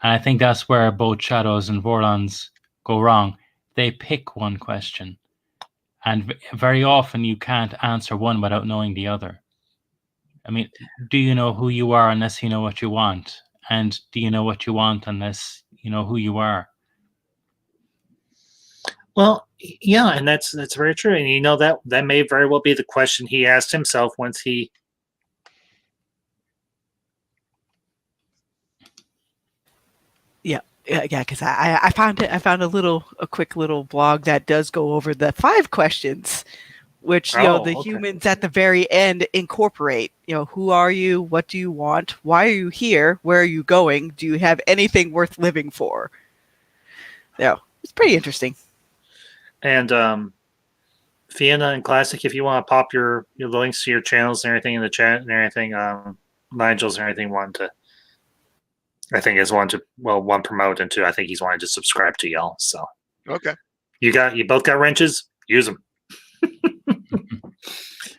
And I think that's where both Shadows and Vorlons go wrong. They pick one question, and very often you can't answer one without knowing the other. I mean, do you know who you are unless you know what you want? And do you know what you want unless you know who you are? Well, yeah, and that's very true. And you know that may very well be the question he asked himself once he. Yeah, because I found a quick little blog that does go over the 5 questions, which the Okay. humans at the very end incorporate. Who are you? What do you want? Why are you here? Where are you going? Do you have anything worth living for? Yeah, it's pretty interesting. And Fiona and Classic, if you want to pop your links to your channels and everything in the chat and everything, Nigel's and everything wanted to. I think is one promote, and 2, I think he's wanted to subscribe to y'all. So okay, you both got wrenches, use them.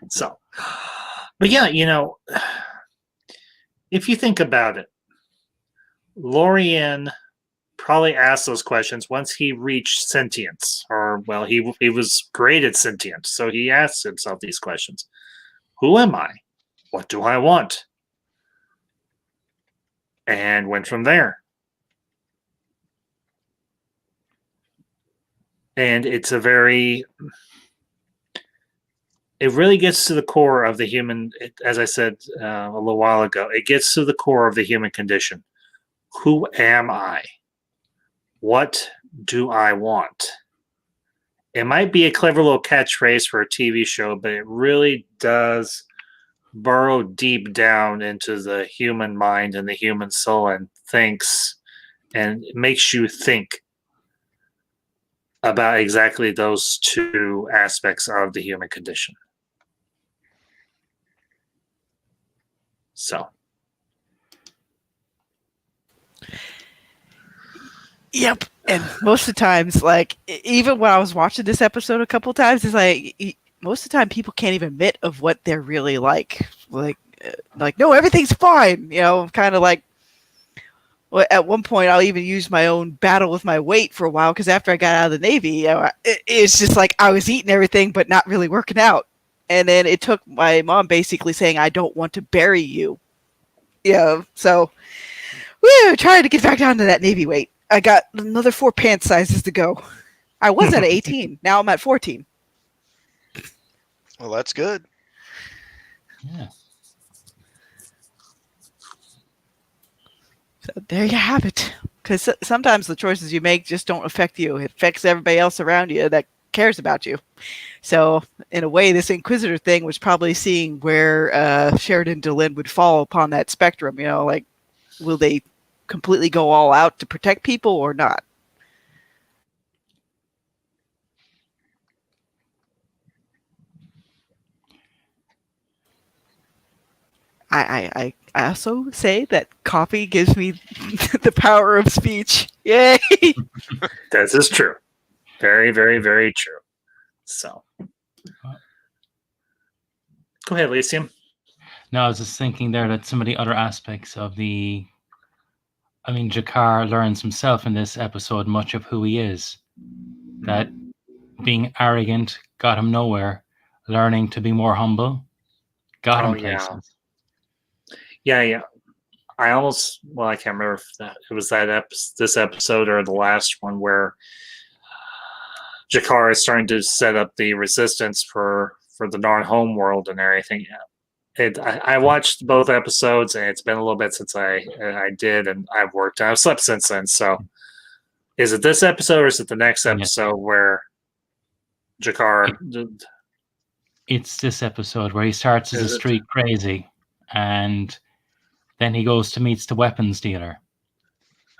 So, but yeah, if you think about it, Lorien probably asked those questions once he reached sentience, or he was created sentient, so he asked himself these questions: who am I? What do I want? And went from there. And it really gets to the core of the human, as I said a little while ago, it gets to the core of the human condition. Who am I? What do I want? It might be a clever little catchphrase for a TV show, but it really does burrow deep down into the human mind and the human soul, and it makes you think about exactly those 2 aspects of the human condition. So. Yep. And most of the times, like, even when I was watching this episode a couple times, it's like most of the time people can't even admit of what they're really like. Like, no, everything's fine. Kind of like, well, at one point I'll even use my own battle with my weight for a while, because after I got out of the Navy, it's just like I was eating everything but not really working out. And then it took my mom basically saying, I don't want to bury you. So we're trying to get back down to that Navy weight. I got another 4 pant sizes to go. I was at 18. Now I'm at 14. Well, that's good. Yeah. So there you have it. Because sometimes the choices you make just don't affect you. It affects everybody else around you that cares about you. So in a way, this Inquisitor thing was probably seeing where Sheridan DeLynn would fall upon that spectrum. Like, will they completely go all out to protect people or not? I also say that coffee gives me the power of speech. Yay! This is true. Very, very, very true. So, go ahead, Lysium. No, I was just thinking there that some of the other aspects of Jakar learns himself in this episode much of who he is. That being arrogant got him nowhere. Learning to be more humble got him places. Yeah. I can't remember if it was this episode or the last one where Jakar is starting to set up the resistance for the Narn home world and everything. I watched both episodes, and it's been a little bit since I did, and I've slept since then. So Is it this episode or is it the next episode where Jakar? It's this episode where he starts as a street crazy, and then he goes to meets the weapons dealer.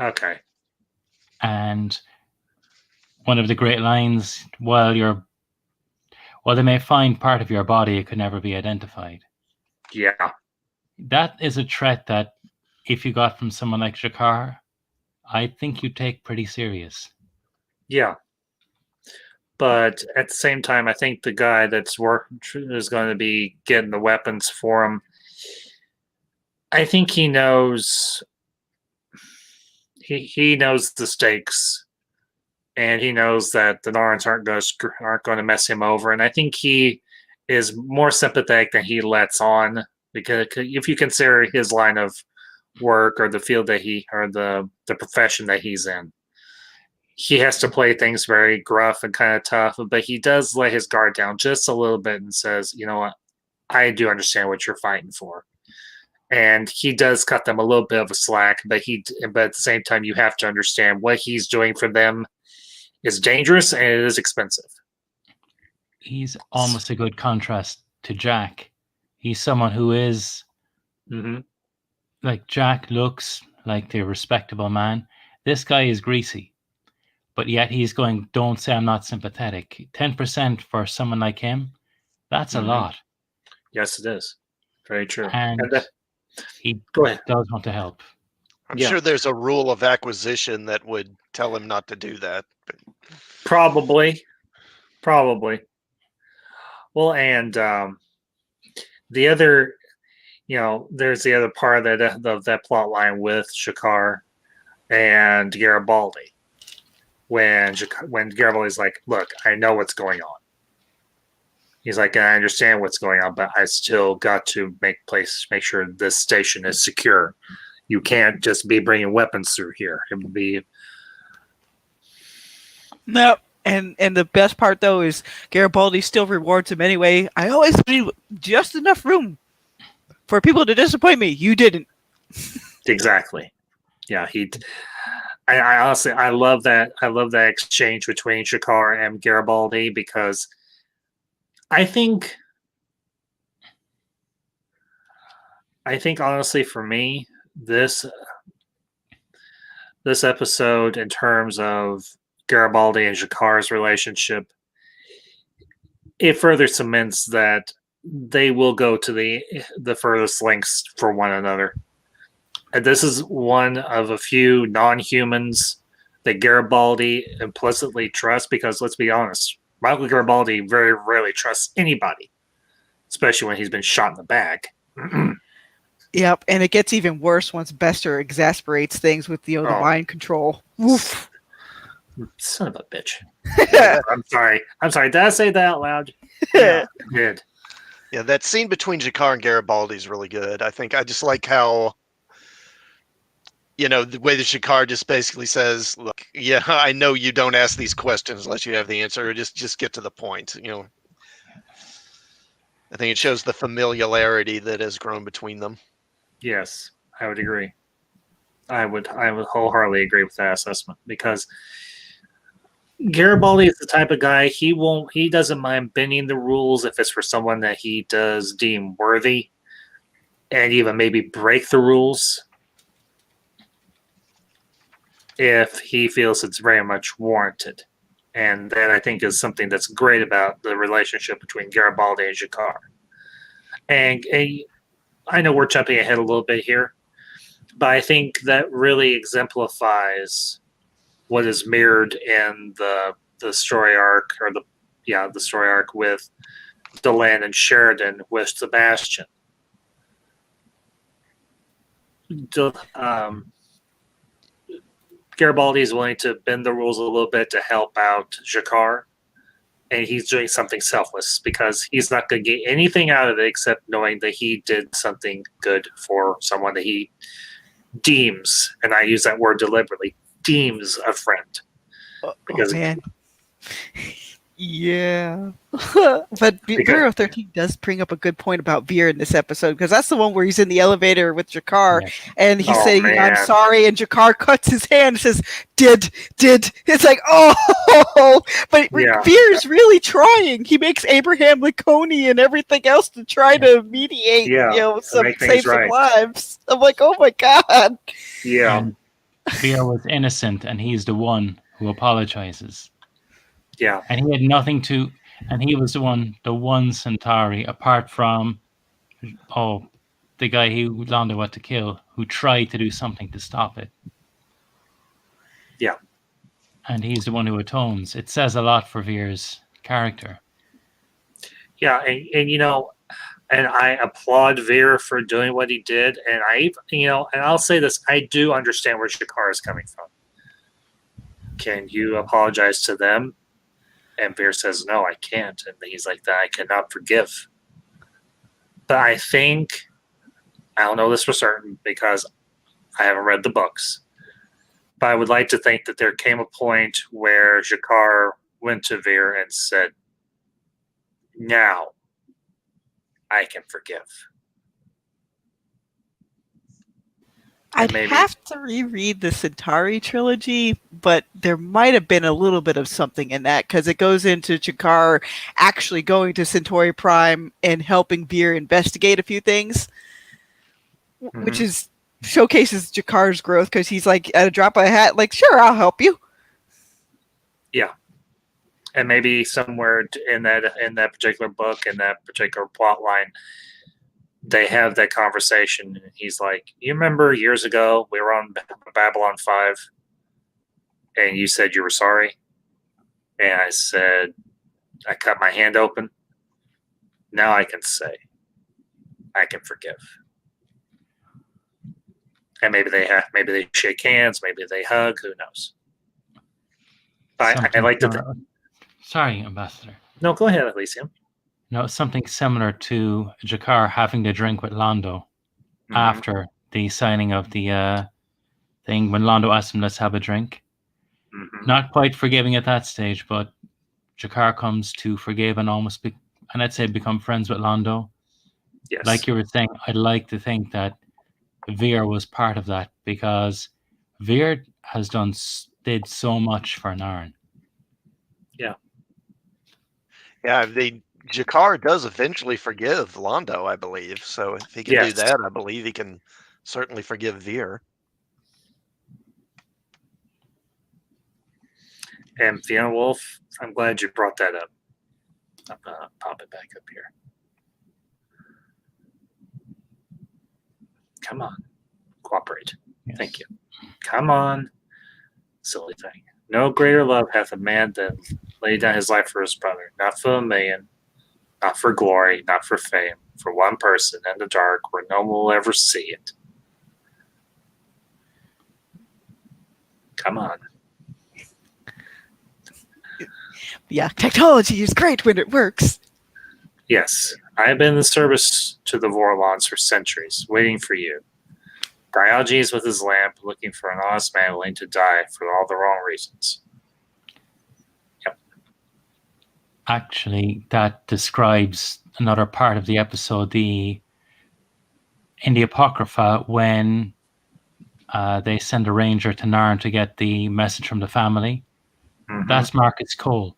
Okay. And one of the great lines, while they may find part of your body, it could never be identified. Yeah. That is a threat that if you got from someone like Jakar, I think you take pretty serious. Yeah. But at the same time, I think the guy that's is going to be getting the weapons for him. I think he knows. He knows the stakes, and he knows that the Narns aren't going to mess him over. And I think he is more sympathetic than he lets on, because if you consider his line of work or the field that the profession that he's in, he has to play things very gruff and kind of tough, but he does let his guard down just a little bit and says, you know what, I do understand what you're fighting for. And he does cut them a little bit of a slack, but at the same time, you have to understand what he's doing for them is dangerous and it is expensive. He's almost a good contrast to Jack. He's someone who is like Jack looks like the respectable man. This guy is greasy. But yet he's going, don't say I'm not sympathetic. 10% for someone like him, that's a lot. Yes, it is. Very true. And he does want to help. I'm sure there's a rule of acquisition that would tell him not to do that. But... Probably. Well, and the other, there's the other part of that plot line with Jakar and Garibaldi. When Garibaldi's like, look, I know what's going on. He's like, I understand what's going on, but I still got to make sure this station is secure. You can't just be bringing weapons through here. It would be... No, and the best part, though, is Garibaldi still rewards him anyway. I always leave just enough room for people to disappoint me. You didn't. Exactly. Yeah, I honestly, I love that exchange between Jakar and Garibaldi, because I think honestly for me, this episode, in terms of Garibaldi and Jakar's relationship, it further cements that they will go to the furthest lengths for one another. And this is one of a few non-humans that Garibaldi implicitly trusts, because let's be honest, Michael Garibaldi very rarely trusts anybody, especially when he's been shot in the back. Yep, and it gets even worse once Bester exasperates things with the mind control. Oof. Son of a bitch. I'm sorry. Did I say that out loud? Yeah, I did. Yeah, that scene between Jakar and Garibaldi is really good. I think I just like how, the way that Jakar just basically says, look, yeah, I know you don't ask these questions unless you have the answer, or just get to the point. I think it shows the familiarity that has grown between them. Yes, I would agree. I would wholeheartedly agree with that assessment, because Garibaldi is the type of guy, he doesn't mind bending the rules if it's for someone that he does deem worthy, and even maybe break the rules if he feels it's very much warranted. And that, I think, is something that's great about the relationship between Garibaldi and Jakar. And I know we're jumping ahead a little bit here, but I think that really exemplifies what is mirrored in the story arc, or the story arc with Delenn and Sheridan with Sebastian. Garibaldi is willing to bend the rules a little bit to help out Jakar, and he's doing something selfless, because he's not going to get anything out of it except knowing that he did something good for someone that he deems, and I use that word deliberately, deems a friend. Because man. Yeah. But Bureau 13 does bring up a good point about Veer in this episode, because that's the one where he's in the elevator with Jakar, and he's saying, I'm sorry, and Jakar cuts his hand and says, did. It's like, oh, but Veer's really trying. He makes Abraham Lincoln and everything else to try to mediate, save some lives. I'm like, oh my God. Yeah. And Veer was innocent, and he's the one who apologizes. Yeah. And he had nothing to, and he was the one Centauri, apart from, the guy who Londo had to kill, who tried to do something to stop it. Yeah. And he's the one who atones. It says a lot for Veer's character. Yeah, and I applaud Veer for doing what he did, and and I'll say this, I do understand where Jakar is coming from. Can you apologize to them? And Veer says, no, I can't. And he's like, that I cannot forgive. But I think, I don't know this for certain because I haven't read the books, but I would like to think that there came a point where Jakar went to Veer and said, now I can forgive. I'd have to reread the Centauri trilogy, but there might have been a little bit of something in that, because it goes into Jakar actually going to Centauri Prime and helping Veer investigate a few things, which showcases Jakar's growth, because he's like, at a drop of a hat, like, sure, I'll help you. Yeah. And maybe somewhere in that particular book, in that particular plot line, they have that conversation, and he's like, you remember years ago we were on Babylon 5 and you said you were sorry? And I said, I cut my hand open. Now I can say, I can forgive. And maybe they shake hands, maybe they hug, who knows? I like to think. Sorry, Ambassador. No, go ahead, Elysium. No, something similar to Jakar having the drink with Londo after the signing of the thing, when Londo asked him, let's have a drink. Not quite forgiving at that stage, but Jakar comes to forgive and almost, and I'd say become friends with Londo. Yes. Like you were saying, I'd like to think that Veer was part of that, because Veer did so much for Narn. Yeah. Yeah, Jakar does eventually forgive Londo, I believe. So if he can do that, I believe he can certainly forgive Veer. And Fiona Wolf, I'm glad you brought that up. I'm going to pop it back up here. Come on. Cooperate. Yes. Thank you. Come on. Silly thing. No greater love hath a man than laid down his life for his brother. Not for a million, not for glory, not for fame. For one person in the dark where no one will ever see it. Come on. Yeah, technology is great when it works. Yes, I have been in service to the Vorlons for centuries, waiting for you. Diogenes with his lamp, looking for an honest man willing to die for all the wrong reasons. Yep. Actually, that describes another part of the episode, in the Apocrypha, when they send a ranger to Narn to get the message from the family. That's Marcus Cole.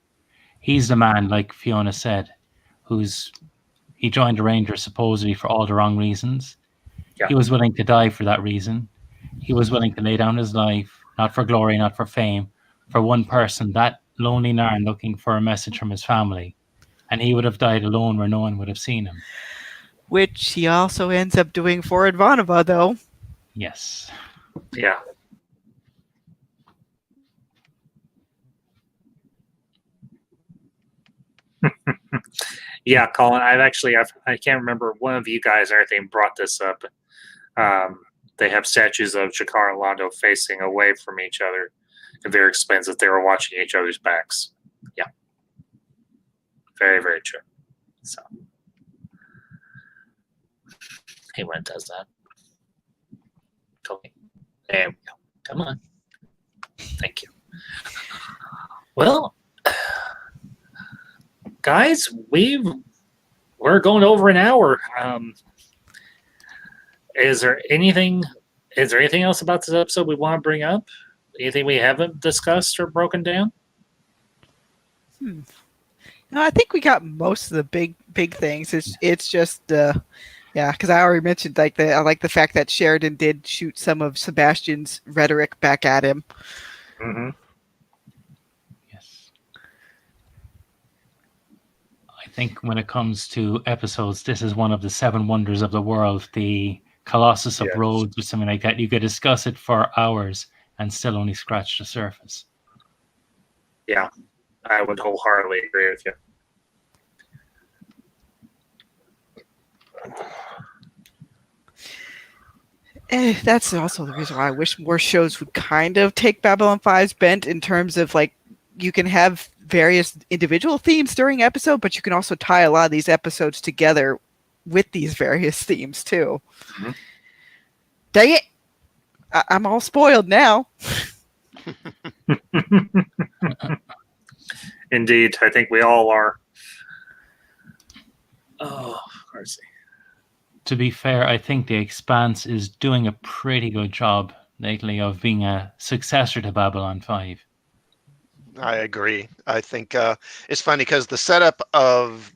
He's the man, like Fiona said, he joined the Rangers supposedly for all the wrong reasons. Yeah. He was willing to die for that reason. He was willing to lay down his life, not for glory, not for fame, for one person, that lonely Narn looking for a message from his family. And he would have died alone where no one would have seen him. Which he also ends up doing for Ivanova, though. Yes. Yeah. Yeah, Colin, I can't remember, one of you guys or anything brought this up. They have statues of Jakar and Londo facing away from each other. And Veer explains that they were watching each other's backs. Yeah. Very, very true. So, he went and does that. Totally. There we go. Come on. Thank you. Well, guys, we're going over an hour. Is there anything else about this episode we want to bring up? Anything we haven't discussed or broken down? No, I think we got most of the big things. It's just because I already mentioned I like the fact that Sheridan did shoot some of Sebastian's rhetoric back at him. Mm-hmm. Yes. I think when it comes to episodes, this is one of the 7 wonders of the world. The Colossus of Rhodes or something like that. You could discuss it for hours and still only scratch the surface. Yeah, I would wholeheartedly agree with you. That's also the reason why I wish more shows would kind of take Babylon 5's bent in terms of you can have various individual themes during episode, but you can also tie a lot of these episodes together with these various themes too. Mm-hmm. Dang it! I'm all spoiled now. Indeed, I think we all are. Oh, mercy. To be fair, I think The Expanse is doing a pretty good job lately of being a successor to Babylon 5. I agree. I think it's funny because the setup of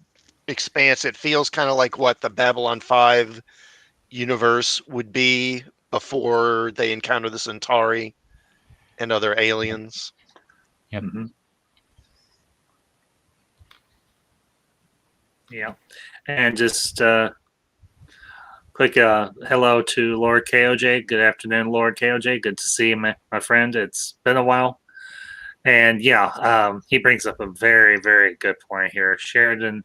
Expanse, it feels kind of like what the Babylon 5 universe would be before they encounter the Centauri and other aliens. Yep. Mm-hmm. Yeah. And just quick hello to Lord KOJ. Good afternoon, Lord KOJ. Good to see you, my friend. It's been a while. And he brings up a very, very good point here. Sheridan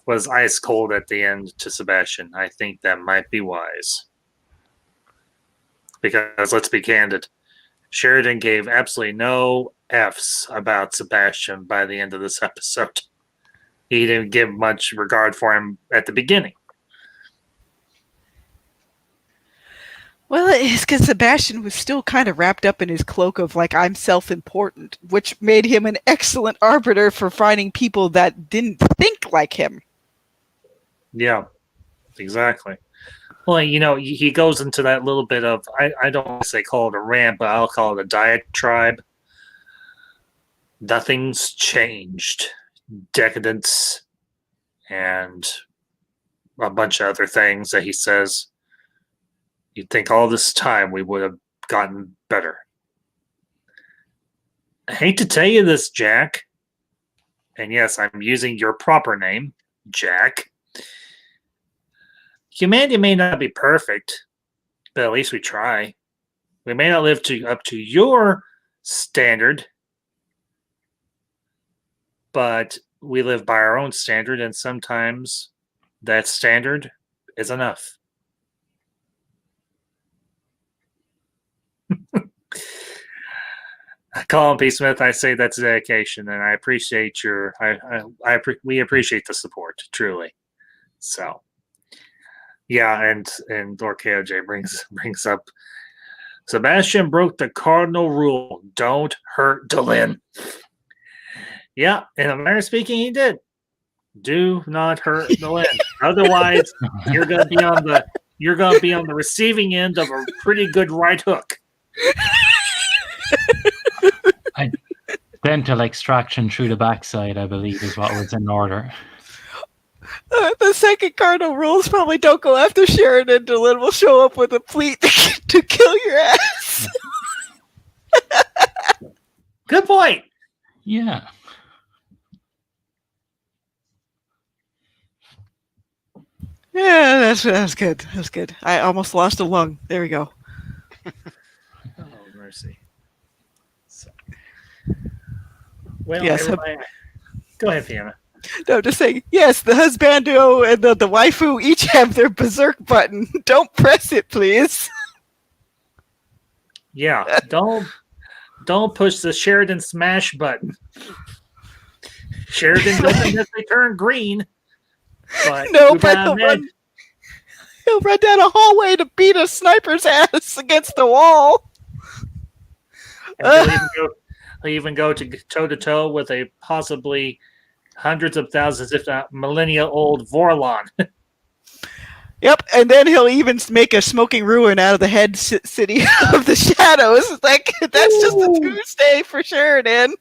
was ice cold at the end to Sebastian. I think that might be wise. Because let's be candid, Sheridan gave absolutely no F's about Sebastian by the end of this episode. He didn't give much regard for him at the beginning. Well, it's because Sebastian was still kind of wrapped up in his cloak of I'm self-important, which made him an excellent arbiter for finding people that didn't think like him. Yeah, exactly. Well, he goes into that little bit of, I don't want to say call it a rant, but I'll call it a diatribe. Nothing's changed. Decadence and a bunch of other things that he says. You'd think all this time we would have gotten better. I hate to tell you this, Jack. And yes, I'm using your proper name, Jack. Humanity may not be perfect, but at least we try. We may not live up to your standard, but we live by our own standard, and sometimes that standard is enough. Colin P. Smith, I say that's dedication, and I appreciate we appreciate the support, truly. So, yeah, and Lord KOJ brings up Sebastian broke the cardinal rule: don't hurt Delin. Yeah, in a manner of speaking, he did. Do not hurt Delin. Otherwise, you're gonna be on the receiving end of a pretty good right hook. Dental extraction through the backside, I believe, is what was in order. The second cardinal rules probably don't go after Sheridan. Delin will show up with a fleet to kill your ass. Good point. Yeah. Yeah, that's good. That's good. I almost lost a lung. There we go. Oh, mercy. So, well, yes, go ahead, Fiona. No, just saying, yes, the husbando and the waifu each have their berserk button. Don't press it, please. Yeah, don't push the Sheridan smash button. Sheridan doesn't necessarily turn green. But no, but he'll run down a hallway to beat a sniper's ass against the wall. And he'll even go to toe-to-toe with a possibly hundreds of thousands, if not millennia-old Vorlon. Yep, and then he'll even make a smoking ruin out of the head city of the shadows. Like, that's just a Tuesday for Sheridan.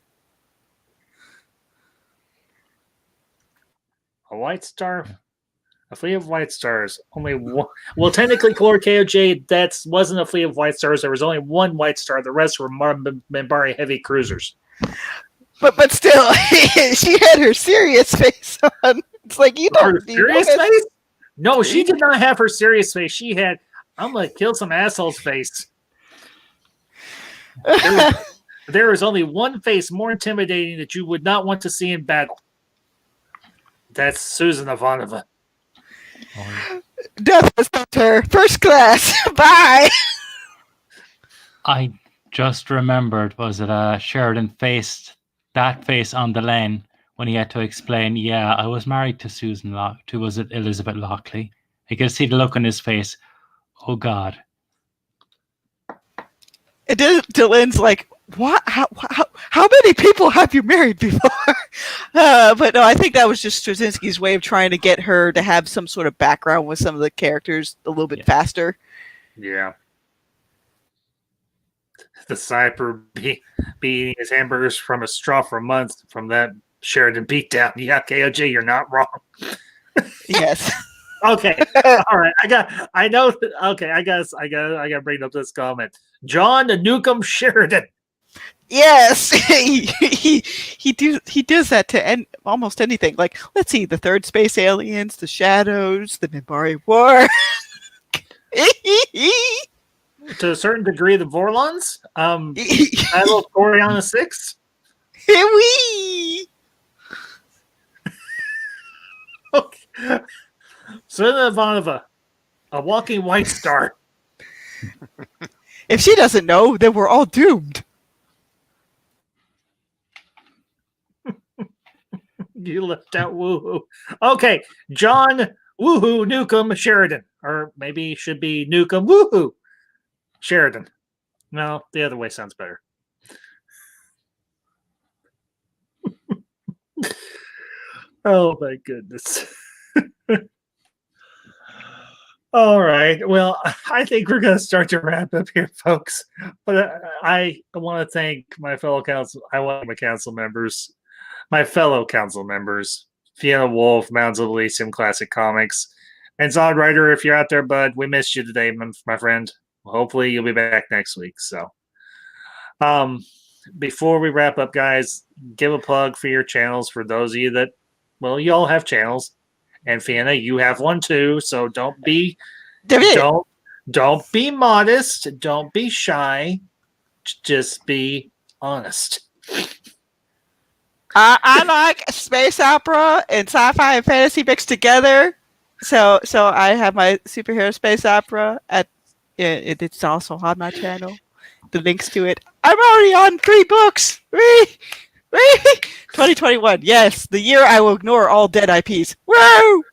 A White Star, a fleet of White Stars. Only one. Well, technically, Lord KOJ, that wasn't a fleet of White Stars. There was only one White Star. The rest were Minbari heavy cruisers. But still, she had her serious face on. It's like, you don't. Her serious face? No, she did not have her serious face. She had, I'm going to kill some assholes face. There is only one face more intimidating that you would not want to see in battle. That's Susan Ivanova. Death was her. First class. Bye. I just remembered, was it Sheridan faced that face on the lane when he had to explain, yeah, I was married to was it Elizabeth Lockley? You could see the look on his face. Oh, God. It did. Dylan's like, what? How many people have you married before? But no, I think that was just Straczynski's way of trying to get her to have some sort of background with some of the characters a little bit faster. Yeah. The sniper beating his hamburgers from a straw for months from that Sheridan beatdown. Yeah, KOJ, you're not wrong. Yes. Okay. All right. I got to bring up this comment. John Newcomb Sheridan. Yes. he does that to almost anything. Like, let's see, the third space aliens, the shadows, the Minbari War. To a certain degree, the Vorlons. Battle of Oriana 6. Wee. Okay. Susan Ivanova, a walking White Star. If she doesn't know, then we're all doomed. You left out woohoo. Okay, John Woohoo Newcomb Sheridan. Or maybe it should be Newcomb Woohoo Sheridan. No, the other way sounds better. Oh my goodness. All right. Well, I think we're going to start to wrap up here, folks. But I want to thank my fellow council members, Fiona Wolf, Mounds of Elysium Classic Comics, and Zod Rider. If you're out there, bud, we missed you today, my friend. Hopefully, you'll be back next week. So, before we wrap up, guys, give a plug for your channels for those of you that, well, you all have channels. And Fiona, you have one too, so don't be modest, don't be shy, just be honest. I like space opera and sci-fi and fantasy mixed together. So I have my superhero space opera it's also on my channel. The links to it. I'm already on 3 books. 2021, yes, the year I will ignore all dead IPs. Woo!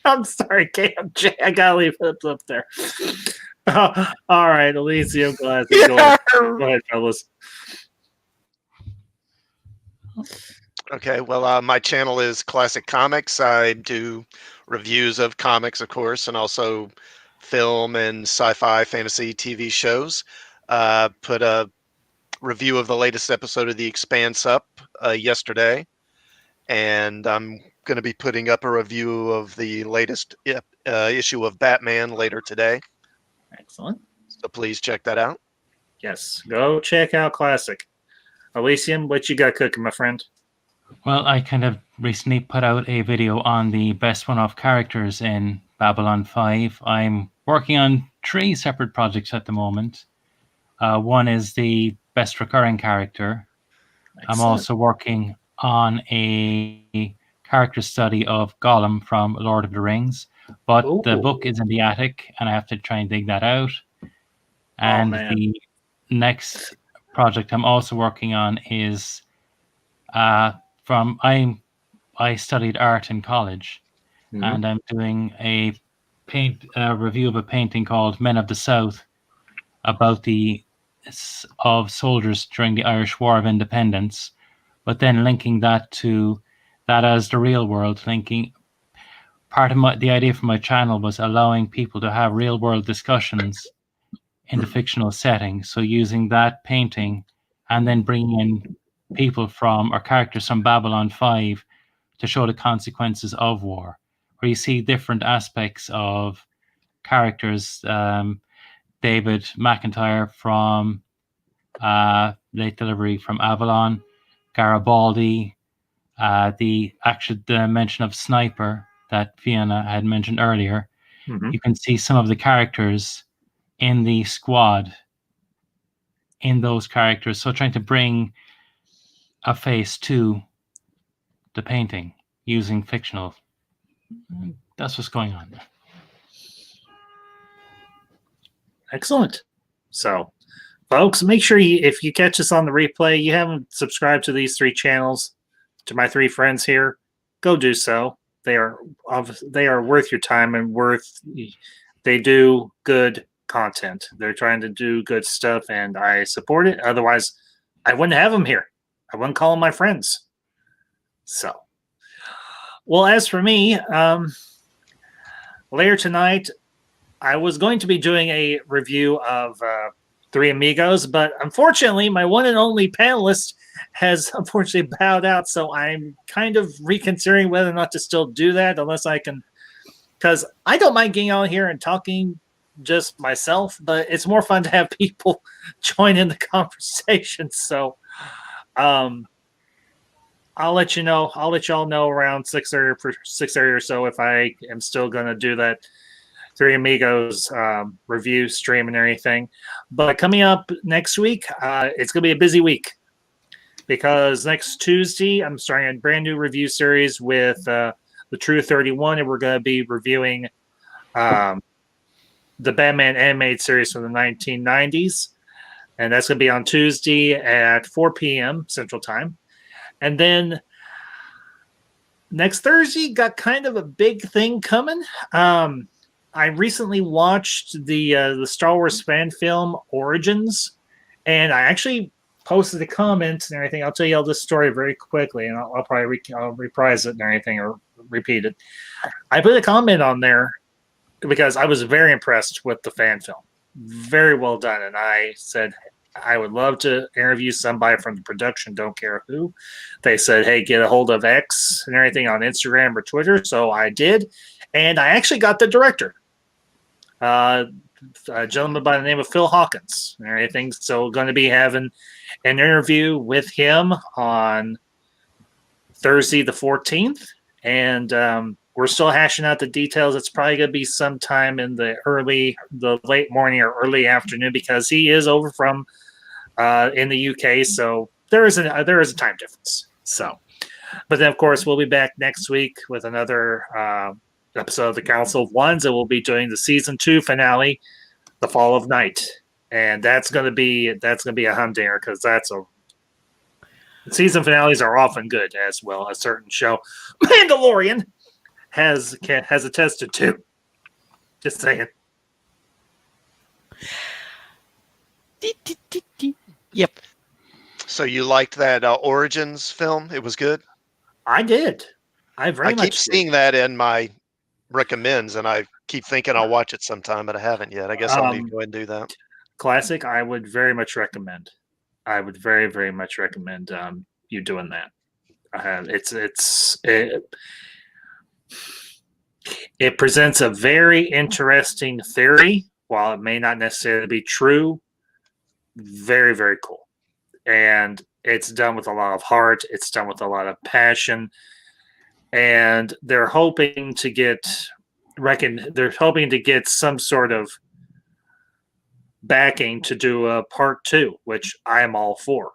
I'm sorry, KMJ. I gotta leave it up there. All right, Elysium Classic. Yeah. Go ahead, fellas. Okay, well, my channel is Classic Comics. I do reviews of comics, of course, and also film and sci-fi fantasy TV shows. Put a review of the latest episode of The Expanse up yesterday, and I'm going to be putting up a review of the latest issue of Batman later today. Excellent. So please check that out. Yes, go check out Classic. Elysium, what you got cooking, my friend? Well, I kind of recently put out a video on the best one-off characters in Babylon 5. I'm working on 3 separate projects at the moment. One is the best recurring character. Excellent. I'm also working on a character study of Gollum from Lord of the Rings, but the book is in the attic and I have to try and dig that out. And the next project I'm also working on is I studied art in college, and I'm doing a review of a painting called Men of the South about of soldiers during the Irish War of Independence, but then linking that to that as the real world, linking part of the idea for my channel was allowing people to have real world discussions in the fictional setting. So using that painting and then bringing in people or characters from Babylon 5 to show the consequences of war, where you see different aspects of characters. David McIntyre from Late Delivery from Avalon, Garibaldi, the mention of Sniper that Fiona had mentioned earlier. Mm-hmm. You can see some of the characters in the squad in those characters. So trying to bring a face to the painting using fictional. That's what's going on. Excellent. So, folks, make sure if you catch us on the replay, you haven't subscribed to these 3 channels, to my 3 friends here, go do so. They are worth your time and they do good content. They're trying to do good stuff, and I support it. Otherwise, I wouldn't have them here. I wouldn't call them my friends. So, well, as for me, later tonight, I was going to be doing a review of Three Amigos, but unfortunately, my one and only panelist has unfortunately bowed out, so I'm kind of reconsidering whether or not to still do that, unless I can, because I don't mind getting on here and talking just myself, but it's more fun to have people join in the conversation. So I'll let you know. I'll let y'all know around 6:30 or so if I am still going to do that Three Amigos review stream and everything. But coming up next week, it's going to be a busy week because next Tuesday I'm starting a brand new review series with the True 31, and we're going to be reviewing the Batman animated series from the 1990s, and that's going to be on Tuesday at 4 p.m. Central Time. And then next Thursday got kind of a big thing coming. I recently watched the Star Wars fan film Origins, and I actually posted a comment and everything. I'll tell you all this story very quickly, and I'll probably I'll reprise it and everything or repeat it. I put a comment on there because I was very impressed with the fan film. Very well done, and I said I would love to interview somebody from the production, don't care who. They said, hey, get a hold of X and everything on Instagram or Twitter. So I did, and I actually got the director. A gentleman by the name of Phil Hawkins and everything. So going to be having an interview with him on Thursday the 14th. And we're still hashing out the details. It's probably going to be sometime in the late morning or early afternoon because he is over from in the UK. So there is a time difference. So, but then of course we'll be back next week with another episode of the Council of Ones, and we'll be doing the season 2 finale, The Fall of Night, and that's going to be a humdinger because season finales are often good as well. A certain show, Mandalorian, has attested to. Just saying. Yep. So you liked that Origins film? It was good. I did. I keep seeing that in my recommends, and I keep thinking I'll watch it sometime, but I haven't yet. I guess I'll need to go ahead and do that. Classic. I would very much recommend. I would very, very much recommend you doing that. It presents a very interesting theory, while it may not necessarily be true. Very, very cool, and it's done with a lot of heart. It's done with a lot of passion. And they're hoping to get some sort of backing to do a part 2, which I am all for.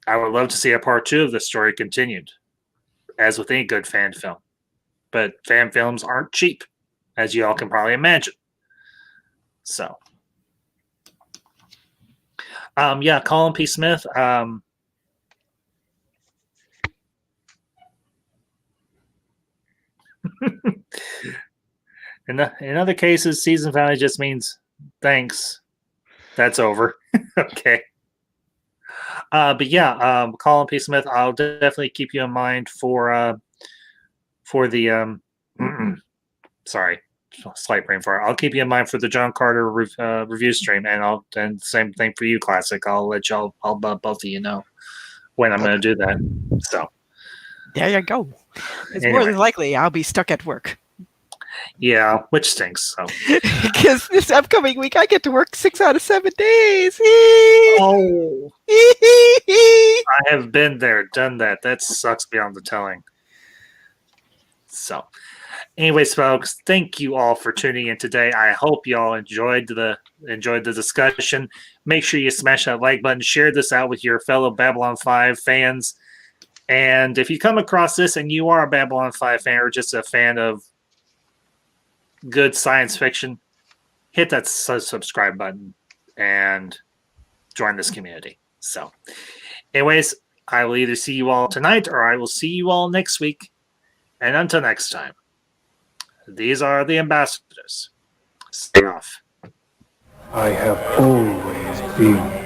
I would love to see a part 2 of the story continued, as with any good fan film. But fan films aren't cheap, as you all can probably imagine. So, Colin P. Smith. In other cases, season finale just means thanks. That's over. Okay. But yeah, Colin P. Smith, I'll definitely keep you in mind for the sorry, slight brain fart. I'll keep you in mind for the John Carter review stream, and same thing for you, Classic. I'll let y'all, both of you know when I'm going to do that. So there you go. It's anyway. more than likely I'll be stuck at work. Yeah, which stinks. So because this upcoming week I get to work 6 out of 7 days. Oh, I have been there, done that. That sucks beyond the telling. So, anyways, folks, thank you all for tuning in today. I hope y'all enjoyed the discussion. Make sure you smash that like button, share this out with your fellow Babylon 5 fans. And if you come across this and you are a Babylon 5 fan or just a fan of good science fiction, hit that subscribe button and join this community. So, anyways, I will either see you all tonight or I will see you all next week. And until next time, these are the ambassadors. Stay off. I have always been